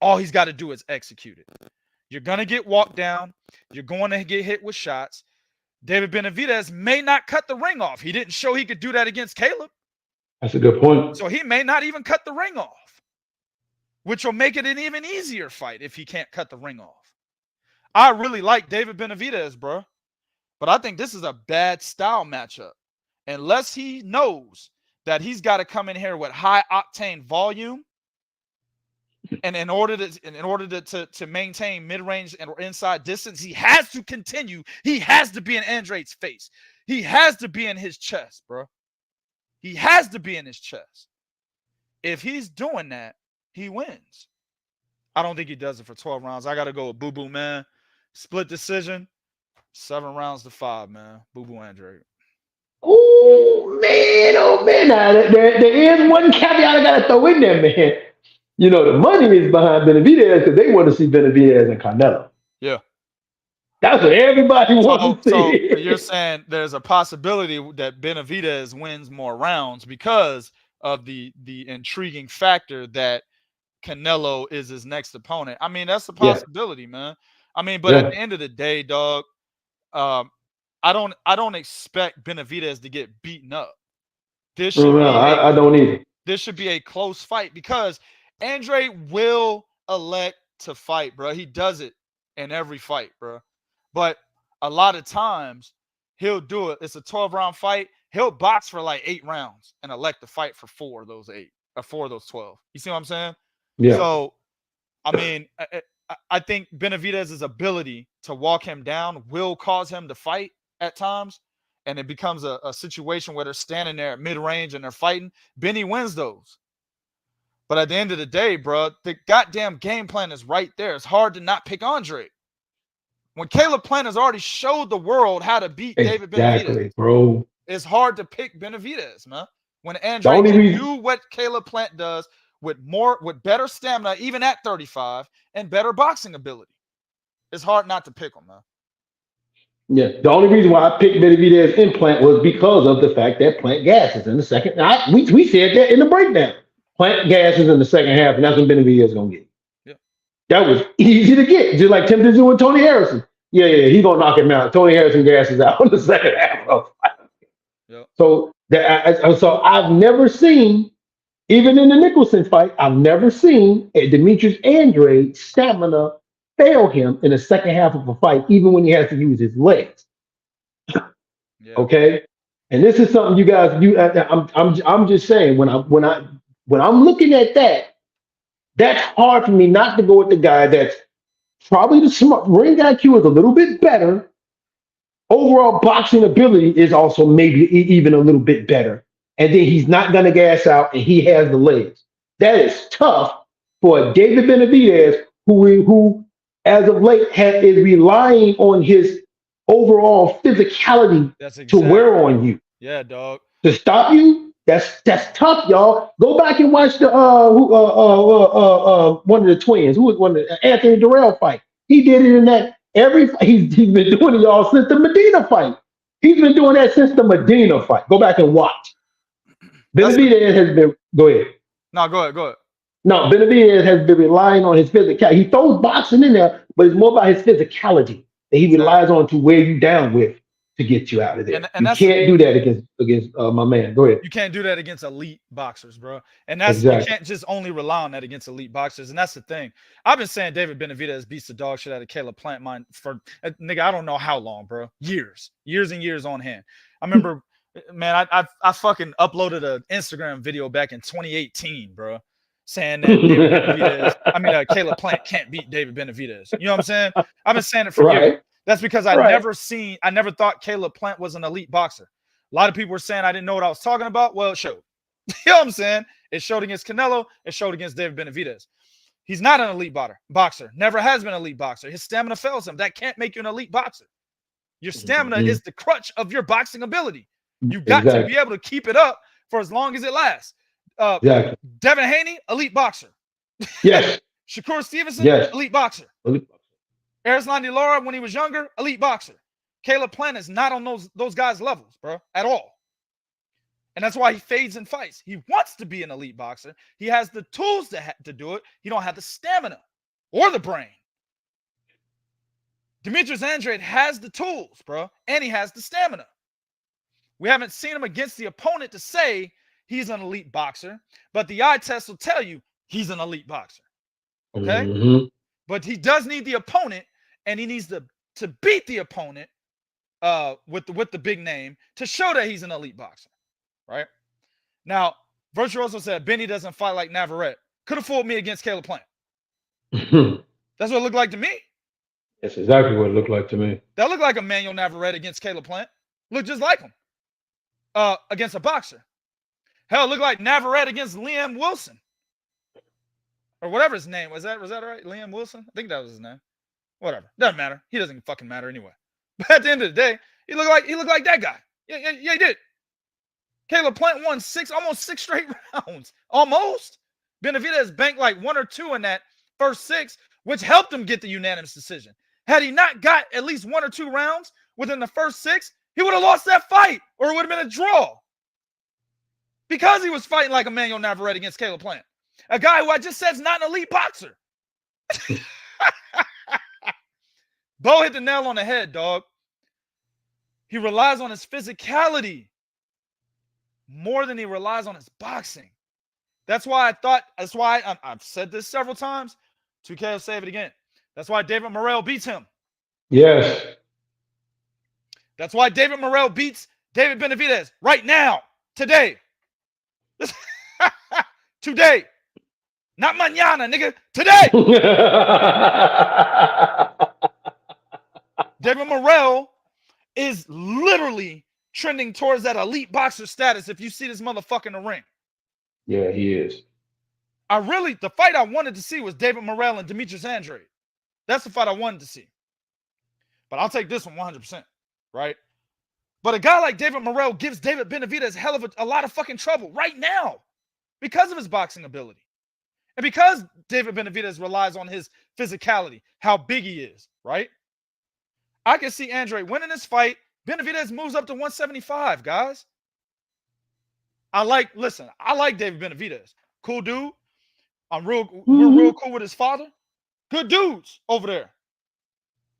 All he's got to do is execute it. You're going to get walked down. You're going to get hit with shots. David Benavidez may not cut the ring off. He didn't show he could do that against Caleb. That's a good point. So he may not even cut the ring off, which will make it an even easier fight if he can't cut the ring off. I really like David Benavidez, bro. But I think this is a bad style matchup. Unless he knows that he's got to come in here with high octane volume, and in order to maintain mid-range and inside distance, he has to continue. He has to be in Andrade's face. He has to be in his chest, bro. He has to be in his chest. If he's doing that, he wins. I don't think he does it for 12 rounds. I got to go with Boo Boo, man. Split decision, 7 rounds to 5, man. Boo Boo Andrade. Oh, man. Now, there is one caveat I got to throw in there, man. You know, the money is behind Benavidez because they want to see Benavidez and Canelo. Yeah. That's what everybody wants to see. So you're saying there's a possibility that Benavidez wins more rounds because of the intriguing factor that Canelo is his next opponent. I mean, that's a possibility, man. I mean, but at the end of the day, dog, I don't expect Benavidez to get beaten up. I don't either. This should be a close fight because Andrade will elect to fight, bro. He does it in every fight, bro. But a lot of times he'll do it. It's a 12-round fight. He'll box for like 8 rounds and elect to fight for 4 of those 8 or 4 of those 12. You see what I'm saying? Yeah. So, I mean, I think Benavidez's ability to walk him down will cause him to fight at times, and it becomes a situation where they're standing there at mid-range and they're fighting. Benny wins those. But at the end of the day, bro, the goddamn game plan is right there. It's hard to not pick Andrade. When Caleb Plant has already showed the world how to beat David Benavidez, bro, it's hard to pick Benavidez, man. When Andrade can do what Caleb Plant does with better stamina, even at 35, and better boxing ability, it's hard not to pick him, man. Yeah, the only reason why I picked Benavidez in Plant was because of the fact that Plant gasses in the second. We said that in the breakdown. Plant gasses in the second half, and that's when Benavidez is going to get. Yeah. That was easy to get, just like Tim did with Tony Harrison. Yeah, he's going to knock him out. Tony Harrison gasses out in the second half of the fight. Yep. So so I've never seen, even in the Nicholson fight, I've never seen a Demetrius Andrade stamina fail him in the second half of a fight, even when he has to use his legs. Yeah. Okay, and this is something you guys, I'm just saying when I'm looking at that, that's hard for me not to go with the guy that's probably the smart ring IQ is a little bit better. Overall boxing ability is also maybe even a little bit better. And then he's not going to gas out and he has the legs. That is tough for David Benavidez, who as of late is relying on his overall physicality That's to exactly. wear on you. Yeah, dog. To stop you, that's tough, y'all. Go back and watch the one of the twins, who was one of the Anthony Durrell fight. He did it in that he's been doing it, y'all, since the Medina fight. He's been doing that since the Medina fight. Go back and watch. Benavidez has been. Go ahead. No, go ahead. Go ahead. No, Benavidez has been relying on his physicality. He throws boxing in there, but it's more about his physicality that he relies on to wear you down with to get you out of there. And you can't do that against my man. Go ahead. You can't do that against elite boxers, bro. And that's exactly. You can't just only rely on that against elite boxers. And that's the thing. I've been saying David Benavidez beats the dog shit out of Caleb Plant mine for nigga, I don't know how long, bro. Years and years on hand. I remember, man, I fucking uploaded an Instagram video back in 2018, bro, saying that David Benavidez, Caleb Plant can't beat David Benavidez. You know what I'm saying? I've been saying it for years. That's because I never thought Caleb Plant was an elite boxer. A lot of people were saying I didn't know what I was talking about. Well, it showed. You know what I'm saying? It showed against Canelo. It showed against David Benavidez. He's not an elite boxer. Never has been an elite boxer. His stamina fails him. That can't make you an elite boxer. Your stamina is the crutch of your boxing ability. You got to be able to keep it up for as long as it lasts. Devin Haney, elite boxer. Yes. Shakur Stevenson, elite boxer. Erislan De Lara, when he was younger, elite boxer. Caleb Plant is not on those guys' levels, bro, at all. And that's why he fades in fights. He wants to be an elite boxer. He has the tools to do it. He don't have the stamina or the brain. Demetrius Andrade has the tools, bro, and he has the stamina. We haven't seen him against the opponent to say he's an elite boxer, but the eye test will tell you he's an elite boxer. Okay? Mm-hmm. But he does need the opponent, and he needs to beat the opponent with the big name to show that he's an elite boxer, right? Now, Virtuoso said Benny doesn't fight like Navarrete. Could have fooled me against Caleb Plant. That's what it looked like to me. That's exactly what it looked like to me. That looked like Emmanuel Navarrete against Caleb Plant. Looked just like him against a boxer. Hell, it looked like Navarrete against Liam Wilson. Or whatever his name was. That right? Liam Wilson? I think that was his name. Whatever. Doesn't matter. He doesn't fucking matter anyway. But at the end of the day, he looked like that guy. Yeah, he did. Caleb Plant won almost six straight rounds. Almost. Benavidez banked like 1 or 2 in that first 6, which helped him get the unanimous decision. Had he not got at least 1 or 2 rounds within the first 6, he would have lost that fight, or it would have been a draw. Because he was fighting like Emmanuel Navarrete against Caleb Plant. A guy who I just said is not an elite boxer. Bo hit the nail on the head, dog. He relies on his physicality more than he relies on his boxing. That's why I've said this several times. 2K will save it again. That's why David Morrell beats him. Yes. That's why David Morrell beats David Benavidez right now, today. Today. Not mañana, nigga. Today. David Morrell is literally trending towards that elite boxer status if you see this motherfucker in the ring. Yeah, he is. The fight I wanted to see was David Morrell and Demetrius Andrade. That's the fight I wanted to see. But I'll take this one 100%, right? But a guy like David Morrell gives David Benavidez a lot of fucking trouble right now because of his boxing ability. And because David Benavidez relies on his physicality, how big he is, right? I can see Andrade winning this fight. Benavidez moves up to 175, guys. I like David Benavidez. Cool dude. We're real cool with his father. Good dudes over there.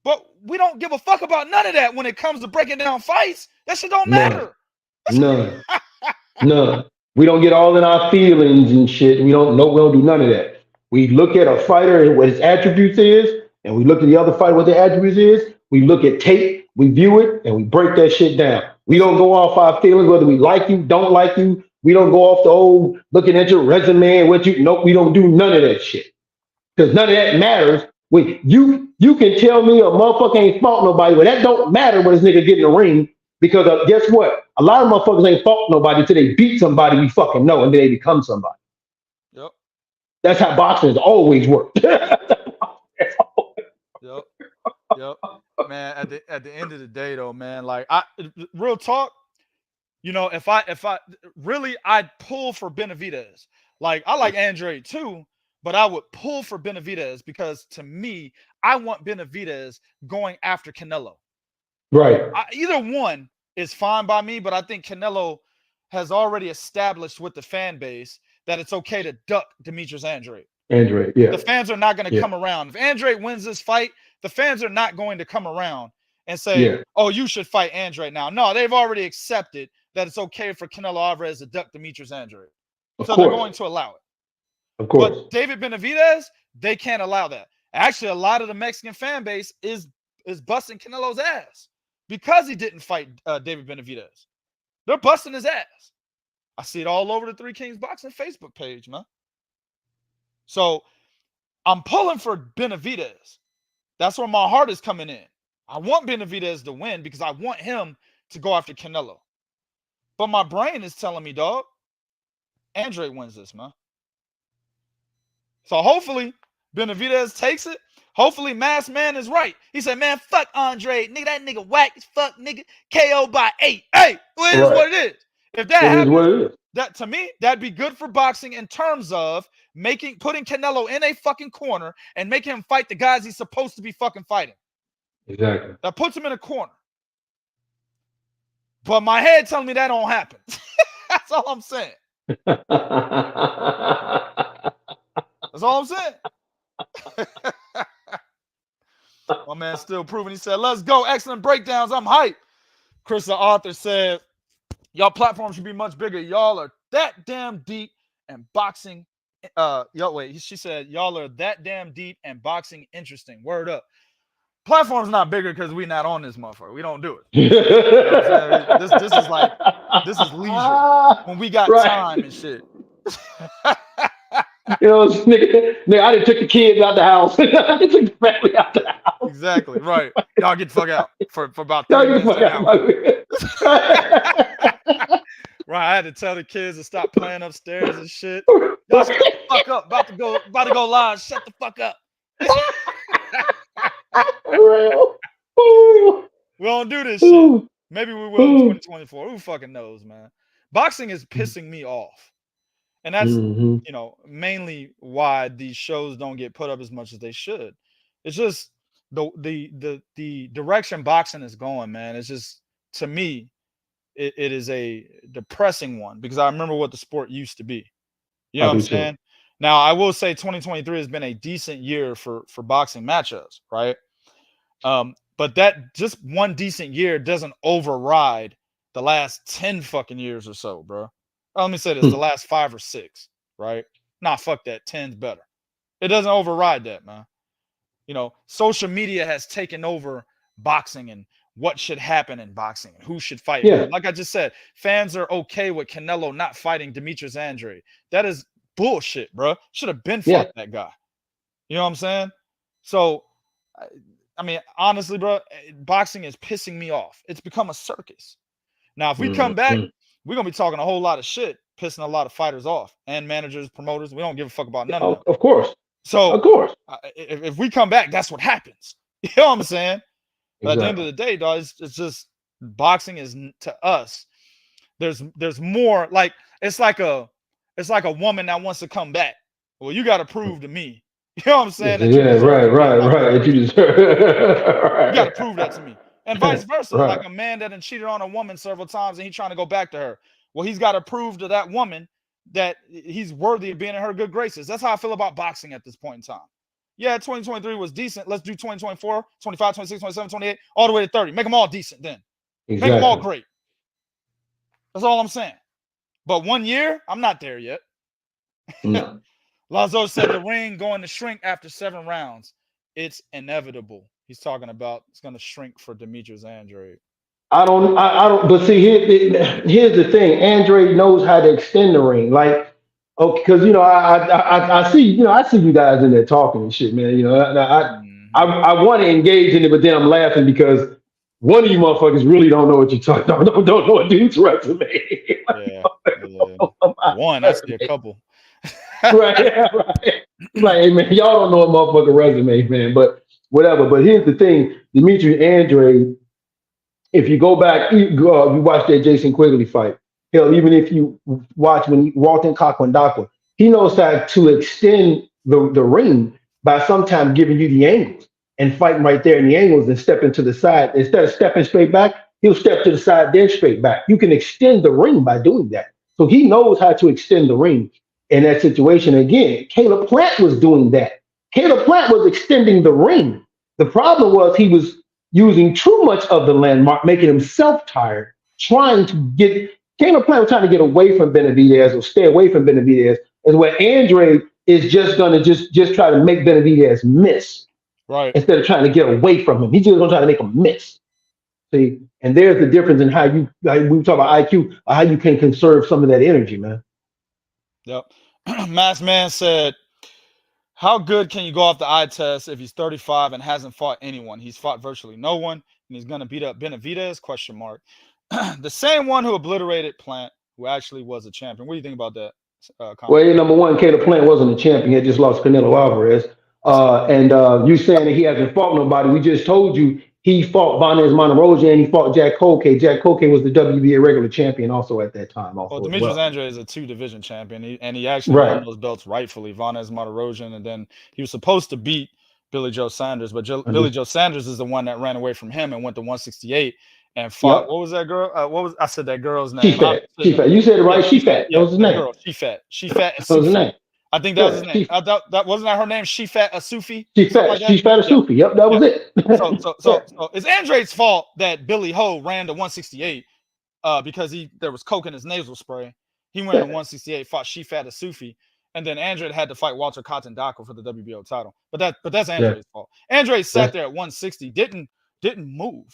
But we don't give a fuck about none of that when it comes to breaking down fights. That shit don't matter. None. None. We don't get all in our feelings and shit. We don't know. We don't do none of that. We look at a fighter and what his attributes is, and we look at the other fighter what their attributes is. We look at tape, we view it, and we break that shit down. We don't go off our feelings whether we like you, don't like you. We don't go off the old looking at your resume and what you. Nope, we don't do none of that shit because none of that matters. You can tell me a motherfucker ain't fought nobody, but that don't matter when this nigga get in the ring. Because guess what? A lot of motherfuckers ain't fought nobody until they beat somebody we fucking know, and then they become somebody. Yep. That's how boxing has always worked. Yep. Yep. Man, at the end of the day, though, man, like real talk, you know, if I really, I'd pull for Benavidez. Like I like Andrade too, but I would pull for Benavidez because to me, I want Benavidez going after Canelo. Right. Either one is fine by me, but I think Canelo has already established with the fan base that it's okay to duck Demetrius Andrade. Yeah. The fans are not going to come around. If Andrade wins this fight, the fans are not going to come around and say, oh, you should fight Andrade now. No, they've already accepted that it's okay for Canelo Alvarez to duck Demetrius Andrade. So they're going to allow it. Of course. But David Benavidez, they can't allow that. Actually, a lot of the Mexican fan base is busting Canelo's ass because he didn't fight David Benavidez. They're busting his ass. I see it all over the Three Kings Boxing Facebook page, man. So I'm pulling for Benavidez. That's where my heart is coming in. I want Benavidez to win because I want him to go after Canelo. But my brain is telling me, dog, Andrade wins this, man. So hopefully Benavidez takes it. Hopefully Masked Man is right. He said, man, fuck Andrade. Nigga, that nigga whack as fuck, nigga. KO by 8. Hey, well, it is what it is. If that happens, that to me, that'd be good for boxing in terms of putting Canelo in a fucking corner and making him fight the guys he's supposed to be fucking fighting. Exactly. That puts him in a corner. But my head telling me that don't happen. That's all I'm saying. That's all I'm saying. My man still proving. He said, let's go. Excellent breakdowns. I'm hyped. Chris, the author, said, y'all platform should be much bigger. Y'all are that damn deep and boxing. She said, y'all are that damn deep and boxing interesting. Word up. Platform's not bigger because we're not on this motherfucker. We don't do it. You know this is leisure when we got time and shit. You know, nigga, I done took the kids out the house. I took the family out the house. Exactly, right. Y'all get the fuck out for about 30 minutes an hour. Right, I had to tell the kids to stop playing upstairs and shit. Y'all shut the fuck up. About to go live. Shut the fuck up. We don't do this shit. Maybe we will in 2024. Who fucking knows, man? Boxing is pissing me off. And that's, you know, mainly why these shows don't get put up as much as they should. It's just the direction boxing is going, man. It's just, to me, it is a depressing one because I remember what the sport used to be. You know what I'm saying? Now, I will say 2023 has been a decent year for boxing matchups, right? But that just one decent year doesn't override the last 10 fucking years or so, bro. Let me say this, the last 5 or 6, right? Nah, fuck that. 10's better. It doesn't override that, man. You know, social media has taken over boxing and what should happen in boxing and who should fight. Yeah. Like I just said, fans are okay with Canelo not fighting Demetrius Andrade. That is bullshit, bro. Should have been fought that guy. You know what I'm saying? So, I mean, honestly, bro, boxing is pissing me off. It's become a circus. Now, if we come back, we're going to be talking a whole lot of shit, pissing a lot of fighters off and managers, promoters. We don't give a fuck about none of that. Of course. So, of course, if we come back, that's what happens. You know what I'm saying? But at the end of the day, dog, it's just boxing is to us. There's more like it's like a woman that wants to come back. Well, you got to prove to me. You know what I'm saying? Right. You got to prove that to me. And vice versa. Like a man that cheated on a woman several times and he's trying to go back to her. Well, he's got to prove to that woman that he's worthy of being in her good graces. That's how I feel about boxing at this point in time. Yeah, 2023 was decent. Let's do 2024, 25, 26, 27, 28, all the way to 30. Make them all decent then. Make them all great. That's all I'm saying. But 1 year, I'm not there yet. No. Lazo said the ring going to shrink after 7 rounds. It's inevitable. He's talking about it's going to shrink for Demetrius Andrade. I don't. But see, here's the thing. Andrade knows how to extend the ring. Like, okay, because I see, I see you guys in there talking and shit, man. I want to engage in it, but then I'm laughing because one of you motherfuckers really don't know what you're talking about. Don't know what dude's resume. Yeah. One, I see a couple. Right. Like, hey, man, y'all don't know a motherfucking resume, man. But whatever. But here's the thing, Demetrius Andrade. If you go back, you watch that Jason Quigley fight. Hell, even if you watch when Walton Kakwandakwa, he knows how to extend the ring by sometimes giving you the angles and fighting right there in the angles and stepping to the side. Instead of stepping straight back, he'll step to the side, then straight back. You can extend the ring by doing that. So he knows how to extend the ring in that situation. Again, Caleb Plant was doing that. Caleb Plant was extending the ring. The problem was he was using too much of the landmark, making himself tired, trying to get Caleb Plant was trying to get away from Benavidez or stay away from Benavidez, is where Andrade is just gonna just try to make Benavidez miss. Right. Instead of trying to get away from him. He's just gonna try to make him miss. See, and there's the difference in how we talk about IQ, how you can conserve some of that energy, man. Yep. Mass Man said, how good can you go off the eye test if he's 35 and hasn't fought anyone? He's fought virtually no one, and he's going to beat up Benavidez? ? The same one who obliterated Plant, who actually was a champion. What do you think about that? Well, number one, Caleb Plant wasn't a champion. He had just lost Canelo Alvarez. And you saying that he hasn't fought nobody. We just told you he fought Vanez Monterosa and he fought Jack Colque. Jack Colque was the WBA regular champion also at that time. Well, Demetrius Andrade is a 2-division champion, and he actually won those belts rightfully. Vanez Monterosa, and then he was supposed to beat Billy Joe Sanders, but Billy Joe Sanders is the one that ran away from him and went to 168 and fought. Yep. What was that girl? I said that girl's name. She fat. You said it right. She fat. That was his name. Girl, she fat. And that was his name. I think that was his name. That wasn't that her name? She fat Asufi. She fat. She fat Asufi. Yep, that was it. So it's Andrade's fault that Billy Ho ran to 168 because there was coke in his nasal spray. He went to 168, fought She Fat Asufi, and then Andrade had to fight Walter Katandako for the WBO title. But that's Andrade's fault. Andrade sat there at 160, didn't move.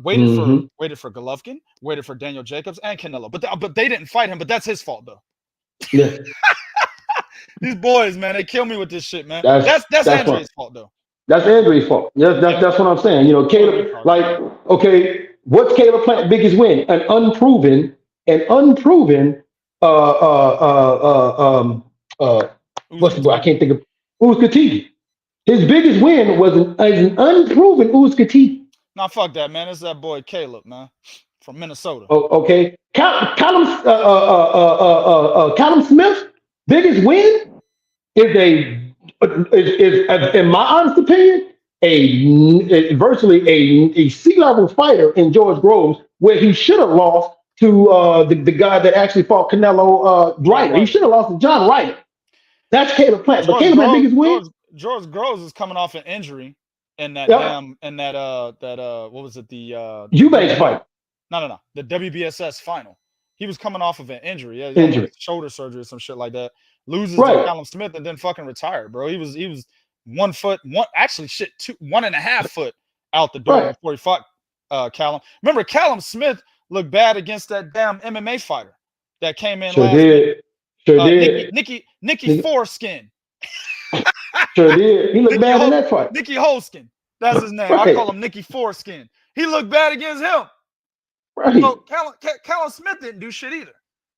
Waited for Golovkin, waited for Daniel Jacobs and Canelo, but they didn't fight him. But that's his fault though. Yeah. These boys, man, they kill me with this shit, man. That's Andrade's fault though. That's Andrade's fault. That's what I'm saying. Caleb, like, okay, what's Caleb Plant's biggest win? An unproven. What's the boy? I can't think of Uzcategui. His biggest win was an unproven Uzcategui. Nah, fuck that, man. It's that boy Caleb, man, from Minnesota. Oh, okay. Callum Smith, biggest win is in my honest opinion, virtually a C-level fighter in George Groves, where he should have lost to the guy that actually fought Canelo Ryder. He should have lost to John Ryder. That's Caleb Plant. But Caleb Plant's biggest win. George Groves is coming off an injury in that what was it, the Eubanks fight? No, the WBSS final. He was coming off of an injury. Yeah, injury. Shoulder surgery or some shit like that. Loses to Callum Smith and then fucking retired, bro. He was 1 foot, 1.5 foot out the door before he fought Callum. Remember, Callum Smith looked bad against that damn MMA fighter that came in last week. Sure did. Nikki Foreskin. Sure did. He looked bad in that fight. Nicky Holskin. That's his name. I call him Nicky Foreskin. He looked bad against him. Right. So Callum Smith didn't do shit either.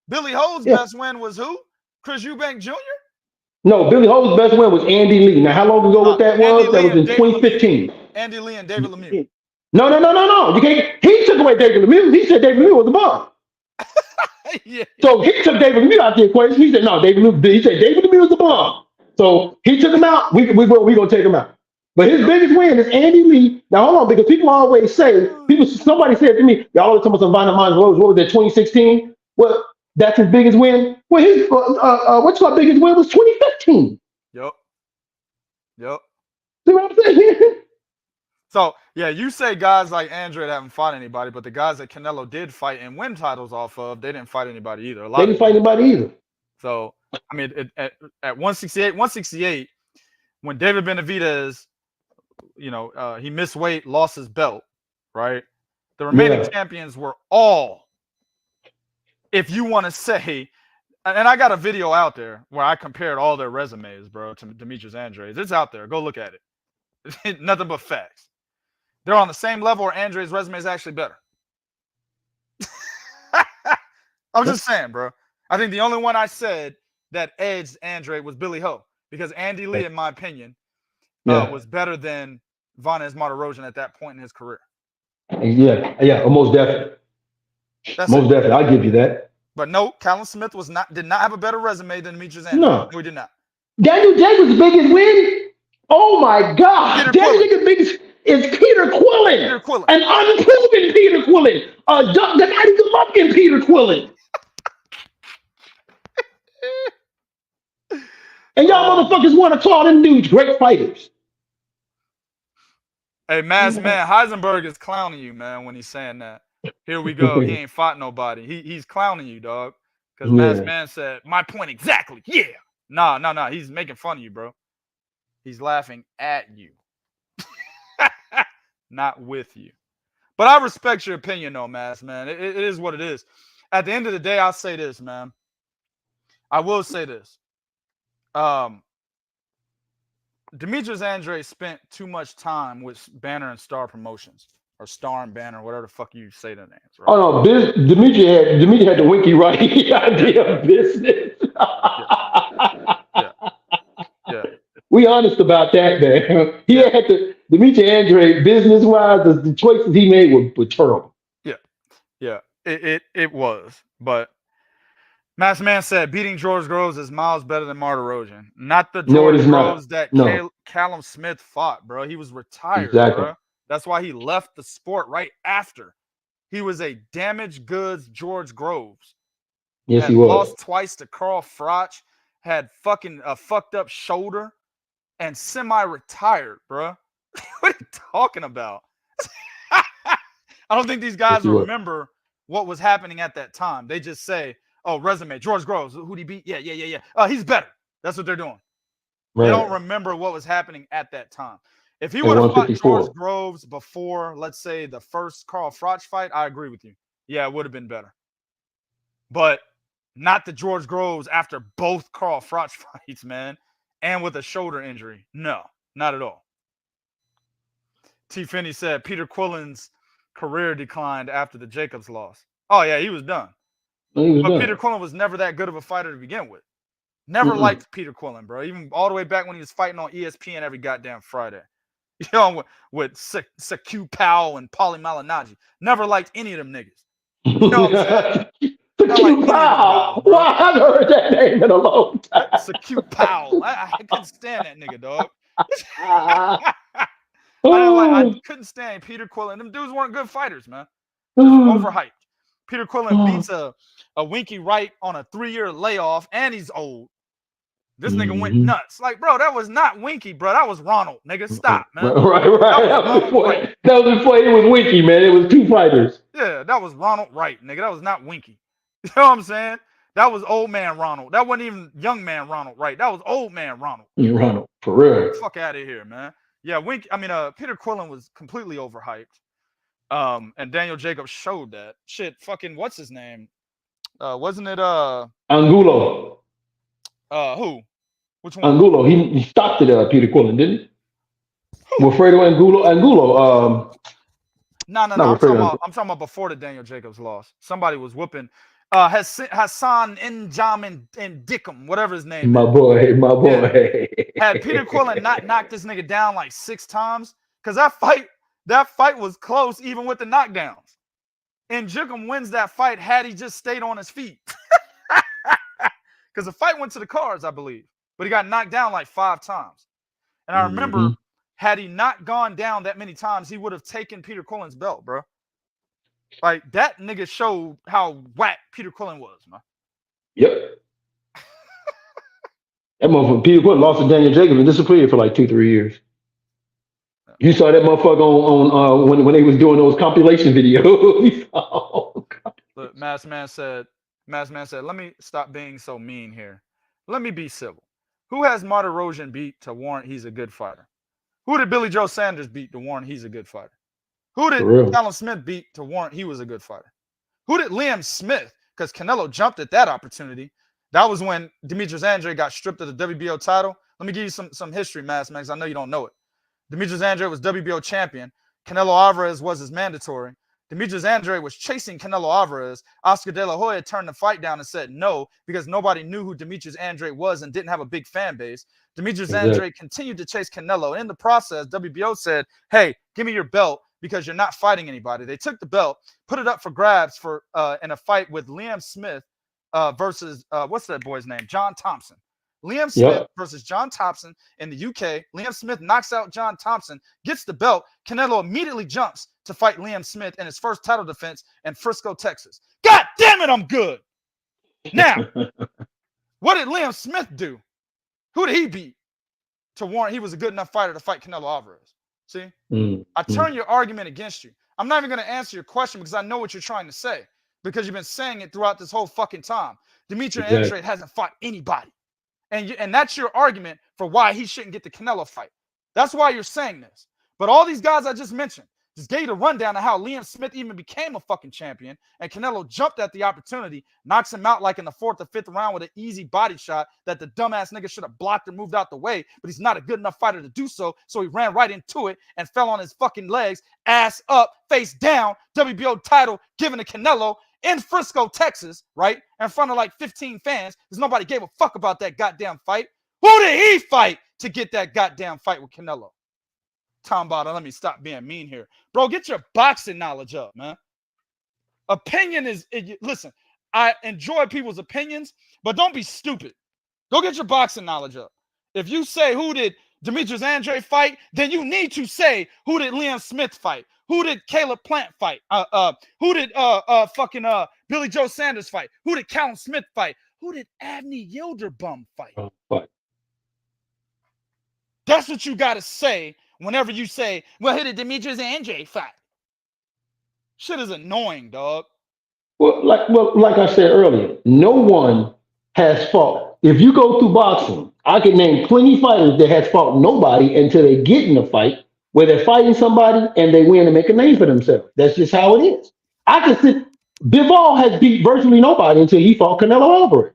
Billy Ho's best win was who? Chris Eubank Jr.? No, Billy Ho's best win was Andy Lee. Now, how long ago was that? That was in 2015. Andy Lee and David Lemieux. No. You can't. He took away David Lemieux. He said David Lemieux was a bum. Yeah. So he took David Lemieux out the equation. He said no, David Lemieux was a bum. So he took him out. We gonna take him out. But his biggest win is Andy Lee. Now hold on, because people always say, somebody said to me, y'all always talking about some Vanez Monterosa. What was that, 2016? Well, that's his biggest win. Well, his what's my biggest win was 2015. Yep. See what I'm saying? So Yeah, you say guys like Andrade haven't fought anybody, but the guys that Canelo did fight and win titles off of, they didn't fight anybody either. They didn't fight anybody either. So, I mean, at 168, when David Benavidez, he missed weight, lost his belt, right? The remaining champions were all, if you want to say, and I got a video out there where I compared all their resumes, bro, to Demetrius Andrade. It's out there. Go look at it. Nothing but facts. They're on the same level, or Andrade's resume is actually better. I'm just saying, bro. I think the only one I said that edged Andrade was Billy Ho, because Andy Lee, in my opinion, was better than Vanes Martirosyan at that point in his career. Yeah, most definitely. Most definitely, I'll give you that. But no, Callum Smith did not have a better resume than Demetrius Andrade. No, he did not. Daniel Jacobs' biggest win? Oh my God! Daniel Jacobs' biggest is Peter Quillen. An unproven Peter Quillen. The mighty Golovkin Peter Quillen. And y'all motherfuckers want to call them dudes great fighters. Hey, Masked Man, Heisenberg is clowning you, man, when he's saying that. Here we go. He ain't fought nobody. He's clowning you, dog. Because Masked Man said, my point exactly. Yeah. Nah. He's making fun of you, bro. He's laughing at you. Not with you. But I respect your opinion, though, Masked Man. It is what it is. At the end of the day, I'll say this, man. I will say this. Demetrius Andrade spent too much time with Banner and Star Promotions, or Star and Banner, whatever the fuck you say the names. Right? Oh no, Demetrius had the winky right idea of business. Yeah. We honest about that, man. He had to Demetrius Andrade business-wise, the choices he made were terrible. Yeah. It was, but. Masked Man said beating George Groves is miles better than Martirosyan. Not the George Groves that Callum Smith fought, bro. He was retired, bro. That's why he left the sport right after. He was a damaged goods George Groves. Yes, he was. Lost twice to Carl Froch. Had fucking a fucked up shoulder and semi-retired, bro. What are you talking about? I don't think these guys remember what was happening at that time. They just say, oh, resume, George Groves, who'd he beat? Yeah. He's better. That's what they're doing. Right. They don't remember what was happening at that time. If he would have fought George Groves before, let's say, the first Carl Froch fight, I agree with you. Yeah, it would have been better. But not the George Groves after both Carl Froch fights, man, and with a shoulder injury. No, not at all. T. Finney said Peter Quillen's career declined after the Jacobs loss. Oh, yeah, he was done. But Peter Quillen was never that good of a fighter to begin with. Never liked Peter Quillen, bro. Even all the way back when he was fighting on ESPN every goddamn Friday. With Shakur Powell and Paulie Malignaggi. Never liked any of them niggas. You know what I'm saying? Shakur Powell. Well, I haven't heard that name in a long time. Shakur Powell. I couldn't stand that nigga, dog. I couldn't stand Peter Quillen. Them dudes weren't good fighters, man. Overhyped. Peter Quillen beats a Winky Wright on a 3-year layoff, and he's old. This nigga went nuts. Like, bro, that was not Winky, bro. That was Ronald. Nigga, stop, man. Right. That was before it was Winky, man. It was two fighters. Yeah, that was Ronald Wright, nigga. That was not Winky. You know what I'm saying? That was old man Ronald. That wasn't even young man Ronald Wright. That was old man Ronald. Ronald, for real. Fuck out of here, man. Yeah, Peter Quillen was completely overhyped. And Daniel Jacobs showed that. Shit, fucking what's his name? Wasn't it Angulo? Who? Which one? Angulo. He stopped it, Peter Quillen, didn't he? Wilfredo Angulo. No. I'm talking about before the Daniel Jacobs loss. Somebody was whooping Hassan N'Jam and Dickham, whatever his name. My boy. Yeah. Had Peter Quillen not knocked this nigga down like 6 times, because that fight was close even with the knockdowns. And Dickham wins that fight had he just stayed on his feet. Because the fight went to the cards, I believe. But he got knocked down like 5 times. And I remember, had he not gone down that many times, he would have taken Peter Quillen's belt, bro. Like, that nigga showed how whack Peter Quillen was, man. Yep. That motherfucker, Peter Quillen lost to Daniel Jacobs and disappeared for like 2-3 years. Yeah. You saw that motherfucker on when they was doing those compilation videos. Oh, Look, Mass Man said, let me stop being so mean here. Let me be civil. Who has Marty Rojan beat to warrant he's a good fighter? Who did Billy Joe Sanders beat to warrant he's a good fighter? Who did Callum Smith beat to warrant he was a good fighter? Who did Liam Smith? Because Canelo jumped at that opportunity. That was when Demetrius Andrade got stripped of the WBO title. Let me give you some history, Mass Man, because I know you don't know it. Demetrius Andrade was WBO champion. Canelo Alvarez was his mandatory. Demetrius Andrade was chasing Canelo Alvarez. Oscar De La Hoya turned the fight down and said no because nobody knew who Demetrius Andrade was and didn't have a big fan base. Demetrius Andrade continued to chase Canelo. In the process, WBO said, hey, give me your belt because you're not fighting anybody. They took the belt, put it up for grabs for in a fight with Liam Smith versus, what's that boy's name? John Thompson. Liam Smith versus John Thompson in the UK. Liam Smith knocks out John Thompson, gets the belt. Canelo immediately jumps to fight Liam Smith in his first title defense in Frisco, Texas. God damn it, I'm good. Now, what did Liam Smith do? Who did he beat to warrant he was a good enough fighter to fight Canelo Alvarez? See? I turn your argument against you. I'm not even going to answer your question because I know what you're trying to say because you've been saying it throughout this whole fucking time. Demetrius Andrade hasn't fought anybody. And that's your argument for why he shouldn't get the Canelo fight. That's why you're saying this. But all these guys I just mentioned just gave you the rundown of how Liam Smith even became a fucking champion, and Canelo jumped at the opportunity, knocks him out like in the 4th or 5th round with an easy body shot that the dumbass nigga should have blocked and moved out the way, but he's not a good enough fighter to do so, so he ran right into it and fell on his fucking legs, ass up, face down, WBO title given to Canelo, in Frisco, Texas, right? In front of like 15 fans, because nobody gave a fuck about that goddamn fight. Who did he fight to get that goddamn fight with Canelo? Tom Bada, let me stop being mean here. Bro, get your boxing knowledge up, man. Opinion is, listen, I enjoy people's opinions, but don't be stupid. Go get your boxing knowledge up. If you say who did Demetrius Andrade fight, then you need to say who did Liam Smith fight? Who did Caleb Plant fight? Who did Billy Joe Sanders fight? Who did Callum Smith fight? Who did Avni Yildirim fight? That's what you got to say whenever you say, well, who did Demetrius Andrade fight? Shit is annoying, dog. Well, like I said earlier, no one has fought. If you go through boxing, I can name plenty fighters that has fought nobody until they get in a fight where they're fighting somebody and they win and make a name for themselves. That's just how it is. I can see Bivol has beat virtually nobody until he fought Canelo Alvarez.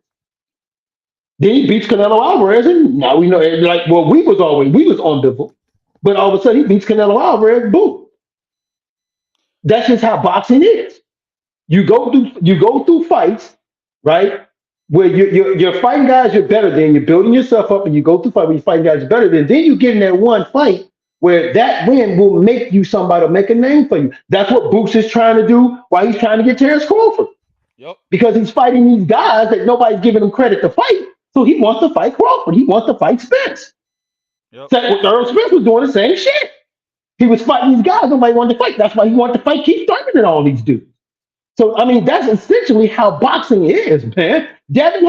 Then he beats Canelo Alvarez, and now we know, like, well, we was on Bivol, but all of a sudden he beats Canelo Alvarez, boom. That's just how boxing is. You go through fights, right? Where you're fighting guys you're better than, you're building yourself up, and you go through fight where you're fighting guys you're better than. Then you get in that one fight where that win will make you somebody, make a name for you. That's what Boots is trying to do while he's trying to get Terence Crawford. Yep. Because he's fighting these guys that nobody's giving him credit to fight. So he wants to fight Crawford. He wants to fight Spence. Yep. Earl Spence was doing the same shit. He was fighting these guys nobody wanted to fight. That's why he wanted to fight Keith Thurman and all these dudes. So, I mean, that's essentially how boxing is, man. Devin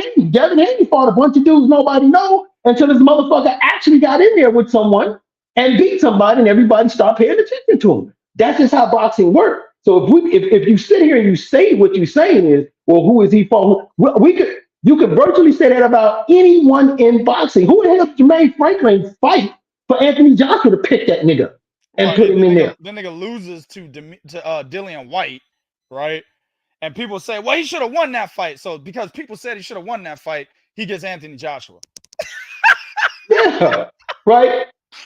Haney fought a bunch of dudes nobody know until this motherfucker actually got in there with someone and beat somebody, and everybody stopped paying attention to him. That's just how boxing works. So if you sit here and you say what you're saying is, well, who is he for? Well, you could virtually say that about anyone in boxing. Who the hell did Jermaine Franklin fight for Anthony Joshua to pick that nigga and put him in there? The nigga loses to Dillian White, right? And people say, well, he should have won that fight. So because people said he should have won that fight, he gets Anthony Joshua. Yeah, right?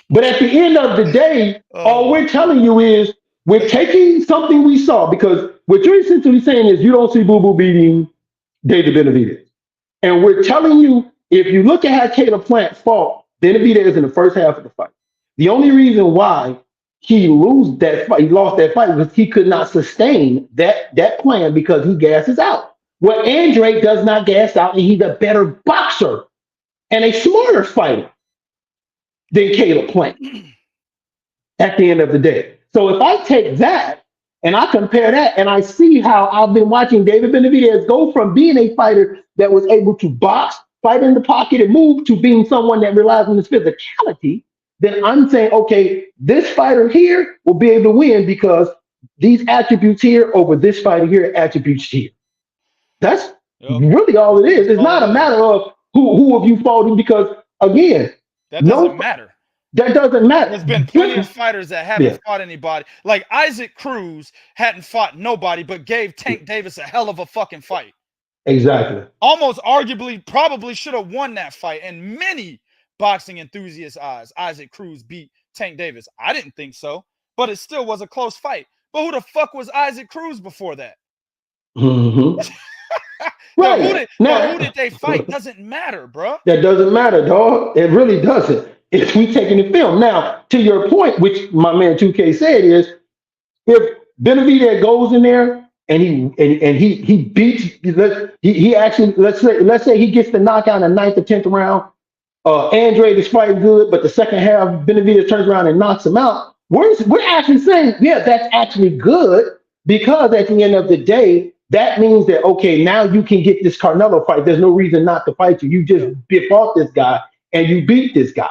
But at the end of the day, all we're telling you is we're taking something we saw, because what you're essentially saying is you don't see Boo Boo beating David Benavidez. And we're telling you, if you look at how Caleb Plant fought Benavidez in the first half of the fight, the only reason why he lost that fight was he could not sustain that plan because he gasses out. Well, Andrade does not gas out, and he's a better boxer and a smarter fighter than Caleb Plant at the end of the day. So if I take that and I compare that and I see how I've been watching David Benavidez go from being a fighter that was able to box, fight in the pocket, and move to being someone that relies on his physicality, then I'm saying, okay, this fighter here will be able to win because these attributes here over this fighter here, attributes here. That's really all it is. It's not a matter of who of you fought him, because again, that doesn't matter. That doesn't matter. There's been plenty of fighters that haven't fought anybody. Like Isaac Cruz hadn't fought nobody, but gave Tank Davis a hell of a fucking fight. Exactly. Almost arguably probably should have won that fight. In many boxing enthusiasts' eyes, Isaac Cruz beat Tank Davis. I didn't think so, but it still was a close fight. But who the fuck was Isaac Cruz before that? Mm-hmm. Right. Who did they fight? Doesn't matter, bro. That doesn't matter, dog. It really doesn't. If we taking the film. Now, to your point, which my man 2K said, is if Benavidez goes in there and he beats, he actually, let's say he gets the knockout in the 9th or 10th round, Andrade is fighting good, but the second half, Benavidez turns around and knocks him out. We're actually saying, yeah, that's actually good, because at the end of the day, that means that, okay, now you can get this Canelo fight. There's no reason not to fight you. You just fought this guy and you beat this guy.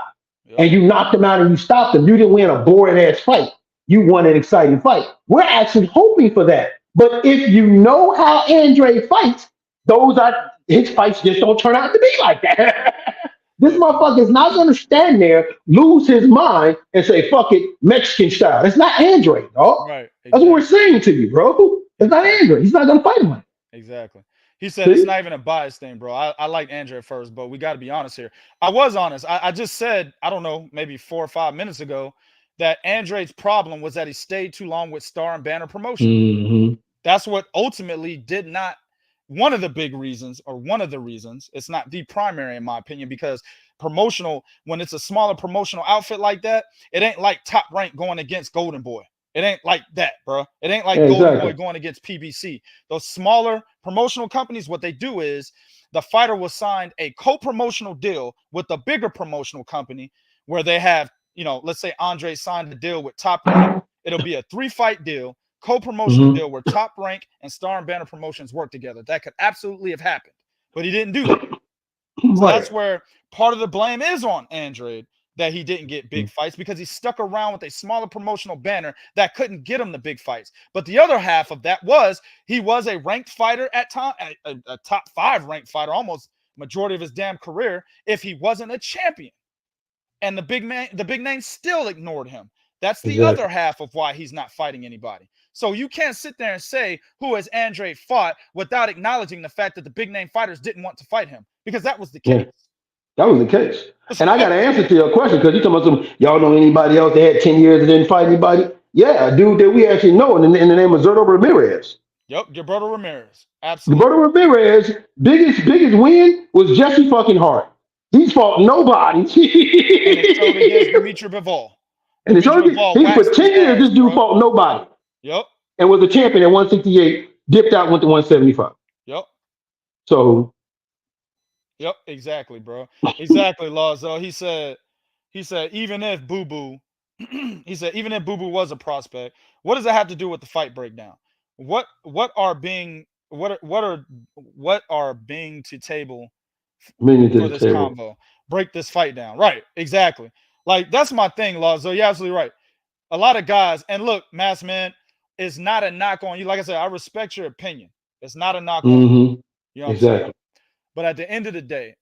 And you knocked him out and you stopped him. You didn't win a boring ass fight. You won an exciting fight. We're actually hoping for that. But if you know how Andrade fights, his fights just don't turn out to be like that. This motherfucker is not going to stand there, lose his mind, and say, fuck it, Mexican style. It's not Andrade, dog. Right, exactly. That's what we're saying to you, bro. It's not Andrade. He's not going to fight him. Exactly. He said it's not even a bias thing, bro. I like Andre first, but we got to be honest here. I was honest. I just said, I don't know, maybe 4 or 5 minutes ago, that Andrade's problem was that he stayed too long with Star and Banner promotion. Mm-hmm. That's what ultimately did not, one of the big reasons, or one of the reasons, it's not the primary in my opinion, because promotional, when it's a smaller promotional outfit like that, it ain't like Top Rank going against Golden Boy. It ain't like that, bro. It ain't like Golden Boy going against PBC. Those smaller promotional companies, what they do is the fighter will sign a co-promotional deal with a bigger promotional company where they have, let's say Andre signed the deal with Top Rank. It'll be a 3-fight deal, co-promotional deal where Top Rank and Star and Banner Promotions work together. That could absolutely have happened, but he didn't do that. So that's where part of the blame is on Andrade, that he didn't get big fights, because he stuck around with a smaller promotional banner that couldn't get him the big fights. But the other half of that was he was a ranked fighter at time, a top 5 ranked fighter, almost majority of his damn career, if he wasn't a champion. And the big name still ignored him. That's the other half of why he's not fighting anybody. So you can't sit there and say who has Andre fought without acknowledging the fact that the big name fighters didn't want to fight him, because that was the case. That was the case. And I got an answer to your question, because you talking about y'all know anybody else that had 10 years and didn't fight anybody? Yeah, a dude that we actually know in the name of Zurdo Ramirez. Yep, Gilberto Ramirez. Absolutely. Gilberto Ramirez, biggest win was Jesse fucking Hart. He's fought nobody. And it's totally against Demetrius Bivol. And it's only for 10 years, this dude fought nobody. Yep. And was a champion at 168, dipped out, went to 175. Yep. So. Yep, exactly, bro. Exactly, Lazo. He said, even if Boo Boo, even if Boo Boo was a prospect, what does that have to do with the fight breakdown? What are being to table for this combo? Break this fight down. Right, exactly. Like, that's my thing, Lazo. You're absolutely right. A lot of guys, and look, Mass Man, it's not a knock on you. Like I said, I respect your opinion. It's not a knock on you. You know what I'm saying? But at the end of the day,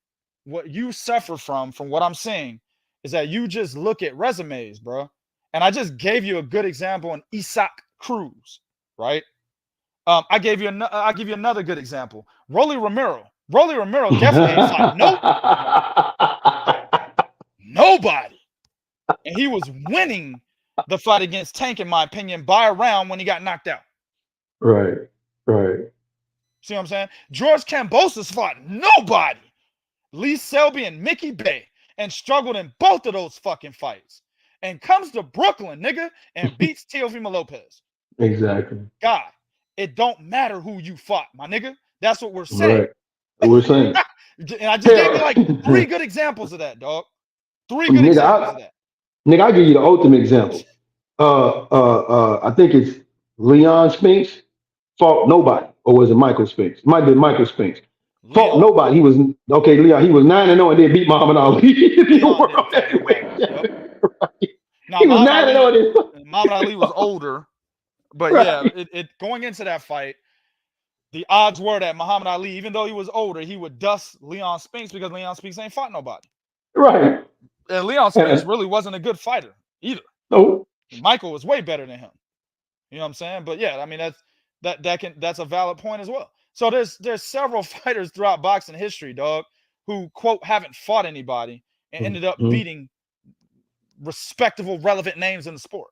what you suffer from what I'm saying, is that you just look at resumes, bro. And I just gave you a good example on Isaac Cruz, right? I give you another good example. Rolly Romero. Rolly Romero definitely ain't fought nobody. And he was winning the fight against Tank, in my opinion, by a round when he got knocked out. Right. See what I'm saying? George Kambosos fought nobody. Lee Selby and Mickey Bay, and struggled in both of those fucking fights. And comes to Brooklyn, nigga, and beats Teofimo Lopez. Exactly. God, it don't matter who you fought, my nigga. That's what we're saying. Right. We're saying. And I just gave you like 3 good examples of that, dog. 3 good examples of that. Nigga, I'll give you the ultimate example. I think it's Leon Spinks fought nobody. Or was it Michael Spinks? It might have been Michael Spinks. Fought nobody. He was Leon. He was 9-0 and then beat Muhammad Ali. He was 9-0. Muhammad Ali was older, but Right. yeah, going into that fight, the odds were that Muhammad Ali, even though he was older, he would dust Leon Spinks because Leon Spinks ain't fought nobody. Right. And Leon Spinks really wasn't a good fighter either. No. Michael was way better than him. You know what I'm saying? But yeah, I mean that's a valid point as well. So there's several fighters throughout boxing history, dog, who quote haven't fought anybody and ended up beating respectable, relevant names in the sport.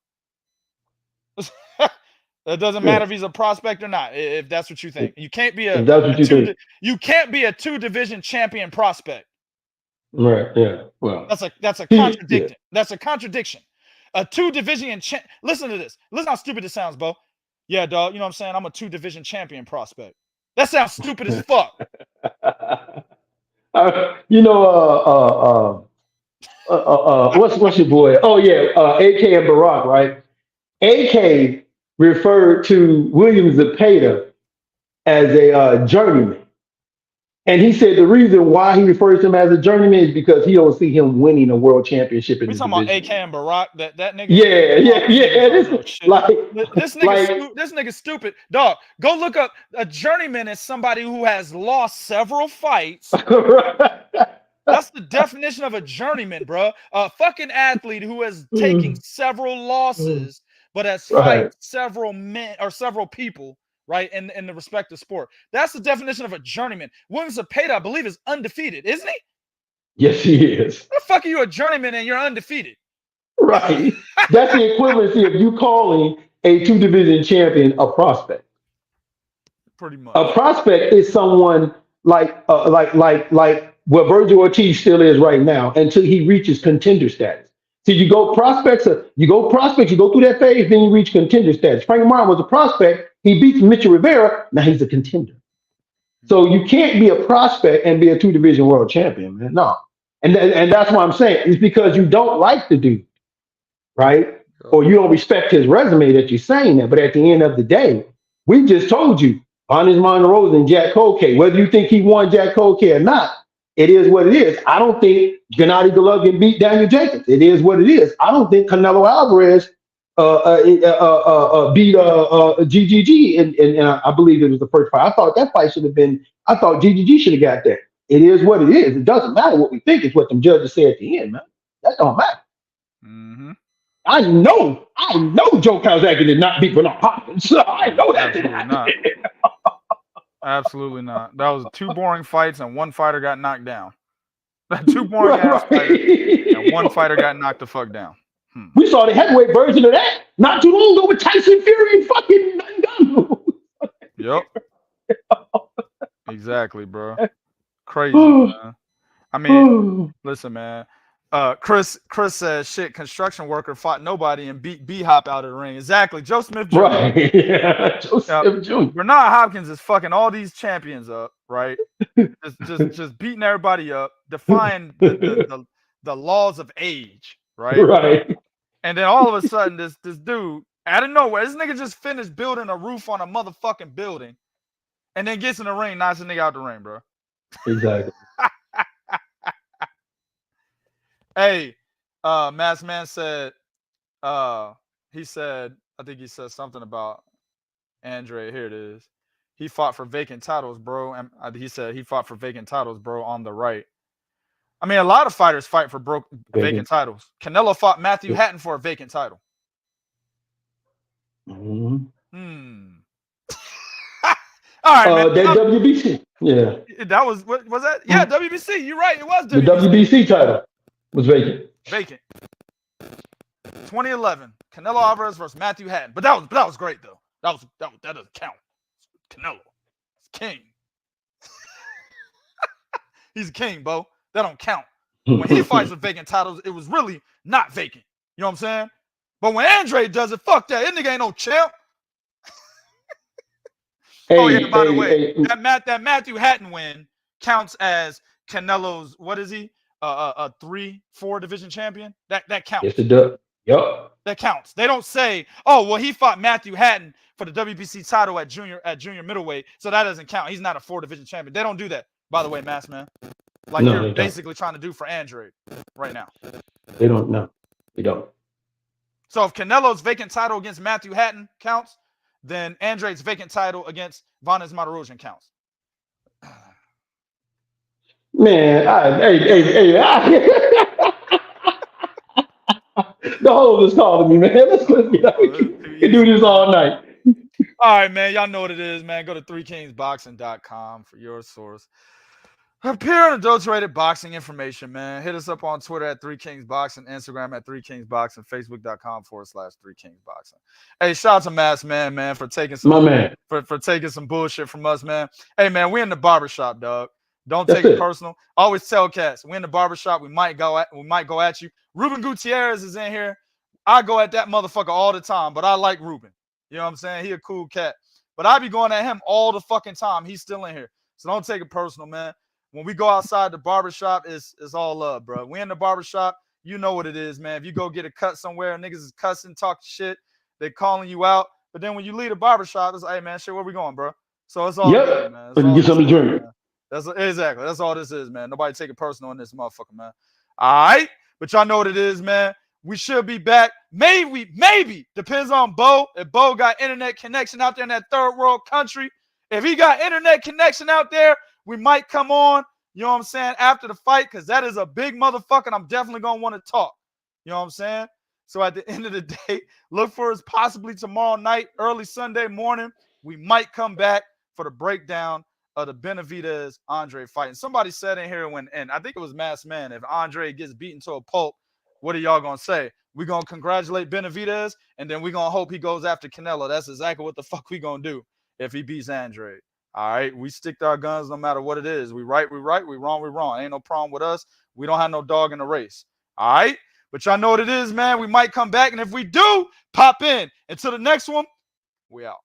It doesn't matter if he's a prospect or not. If that's what you think, you can't be you can't be a 2-division champion prospect. Right. Yeah. Well, that's a contradiction. Yeah. That's a contradiction. A 2-division listen to this. Listen how stupid this sounds, Bo. Yeah, dog. You know what I'm saying? I'm a 2-division champion prospect. That sounds stupid as fuck. What's your boy? Oh yeah, AK and Barack, right? AK referred to William Zepeda as a journeyman. And he said the reason why he refers to him as a journeyman is because he don't see him winning a world championship in the division. We talking about AK and Barack, that nigga? Yeah. This nigga's stupid. Dog, go look up a journeyman is somebody who has lost several fights. That's the definition of a journeyman, bro. A fucking athlete who has taken several losses, but has fight several men or several people, right, in the respective sport. That's the definition of a journeyman. William Zepeda, I believe, is undefeated, isn't he? Yes, he is. What the fuck are you a journeyman and you're undefeated? Right. That's the equivalency of you calling a 2-division champion a prospect. Pretty much. A prospect is someone like what Virgil Ortiz still is right now until he reaches contender status. So you go prospects, you go through that phase, then you reach contender status. Frank Martin was a prospect. He beats Mitchell Rivera. Now he's a contender. So you can't be a prospect and be a 2-division world champion, man. No. And that's what I'm saying. It's because you don't like the dude, right? Or you don't respect his resume that you're saying that. But at the end of the day, we just told you, Honest Monroe and Jack Colkay, whether you think he won Jack Colkay or not, it is what it is. I don't think Gennady Golovkin beat Daniel Jacobs. It is what it is. I don't think Canelo Alvarez beat GGG, and I believe it was the first fight. I thought that fight should have been. I thought GGG should have got there. It is what it is. It doesn't matter what we think. It's what them judges say at the end, man. That don't matter. Mm-hmm. I know Joe Calzaghe did not beat Bernard Hopkins. So I know that did not. Absolutely not. That was 2 boring fights and 1 fighter got knocked down. 2 boring ass fighters and 1 fighter got knocked the fuck down. We saw the heavyweight version of that not too long ago with Tyson Fury and fucking Ngannou. Yep. Exactly, bro. Crazy, man. I mean, listen, man. Chris says, shit, construction worker fought nobody and beat B-Hop out of the ring. Exactly. Joe Smith Jr. Right. Yeah. Joe Smith Jr. Bernard Hopkins is fucking all these champions up, right? just beating everybody up, defying the laws of age, right? Right. And then all of a sudden, this dude, out of nowhere, this nigga just finished building a roof on a motherfucking building and then gets in the ring, knocks the nigga out the ring, bro. Exactly. Hey, Masked Man said, I think he said something about Andrade. Here it is. He fought for vacant titles, bro. And he said he fought for vacant titles, bro, on the right. I mean, a lot of fighters fight for vacant titles. Canelo fought Matthew Hatton for a vacant title. Mm-hmm. All right, man. That WBC. Yeah. That was, what was that? Yeah, WBC. You're right. It was WBC. The WBC title was vacant. 2011. Canelo Alvarez versus Matthew Hatton. But that was great though. That doesn't count. Canelo. He's king. He's a king, Bo. That don't count. When he fights for vacant titles, it was really not vacant. You know what I'm saying? But when Andrade does it, fuck that. That nigga ain't no champ. By the way, that Matthew Hatton win counts as Canelo's, what is he? A 3-4 division champion? That counts. Yes, it does. Yep. That counts. They don't say, oh, well, he fought Matthew Hatton for the WBC title at junior middleweight, so that doesn't count. He's not a 4-division champion. They don't do that, by the way, Masked Man. Like you're basically trying to do for Andrade right now. They don't know. They don't. So if Canelo's vacant title against Matthew Hatton counts, then Andrade's vacant title against Vanes Martirosyan counts. Man, the whole is calling me, man. Let's get out. We can do this all night. All right, man. Y'all know what it is, man. Go to 3kingsboxing.com for your source. Pure unadulterated boxing information, man. Hit us up on Twitter at 3kingsboxing, Instagram at 3kingsboxing, facebook.com/3kingsboxing. Hey, shout out to Mass Man, for taking some for taking some bullshit from us, man. Hey, man, we in the barbershop, dog. Don't take it personal. Always tell cats, we in the barbershop. We might go at you. Ruben Gutierrez is in here. I go at that motherfucker all the time, but I like Ruben. You know what I'm saying? He a cool cat. But I be going at him all the fucking time. He's still in here. So don't take it personal, man. When we go outside the barbershop, it's all love, bro. We in the barbershop, you know what it is, man. If you go get a cut somewhere, niggas is cussing, talking shit, they calling you out. But then when you leave the barbershop, it's like, hey, man, shit, where we going, bro? So it's all good, man. But you get something to drink. Exactly. That's all this is, man. Nobody take it personal in this motherfucker, man. All right? But y'all know what it is, man. We should be back. Maybe. Depends on Bo. If Bo got internet connection out there in that third world country. If he got internet connection out there, we might come on, you know what I'm saying, after the fight, because that is a big motherfucker, and I'm definitely going to want to talk. You know what I'm saying? So at the end of the day, look for us possibly tomorrow night, early Sunday morning. We might come back for the breakdown of the Benavidez Andrade fight. And somebody said in here and I think it was Mass Man, if Andrade gets beaten to a pulp, what are y'all going to say? We're going to congratulate Benavidez, and then we're going to hope he goes after Canelo. That's exactly what the fuck we going to do if he beats Andrade. All right, we stick to our guns no matter what it is. We right, we wrong. Ain't no problem with us. We don't have no dog in the race. All right, but y'all know what it is, man. We might come back, and if we do, pop in. Until the next one, we out.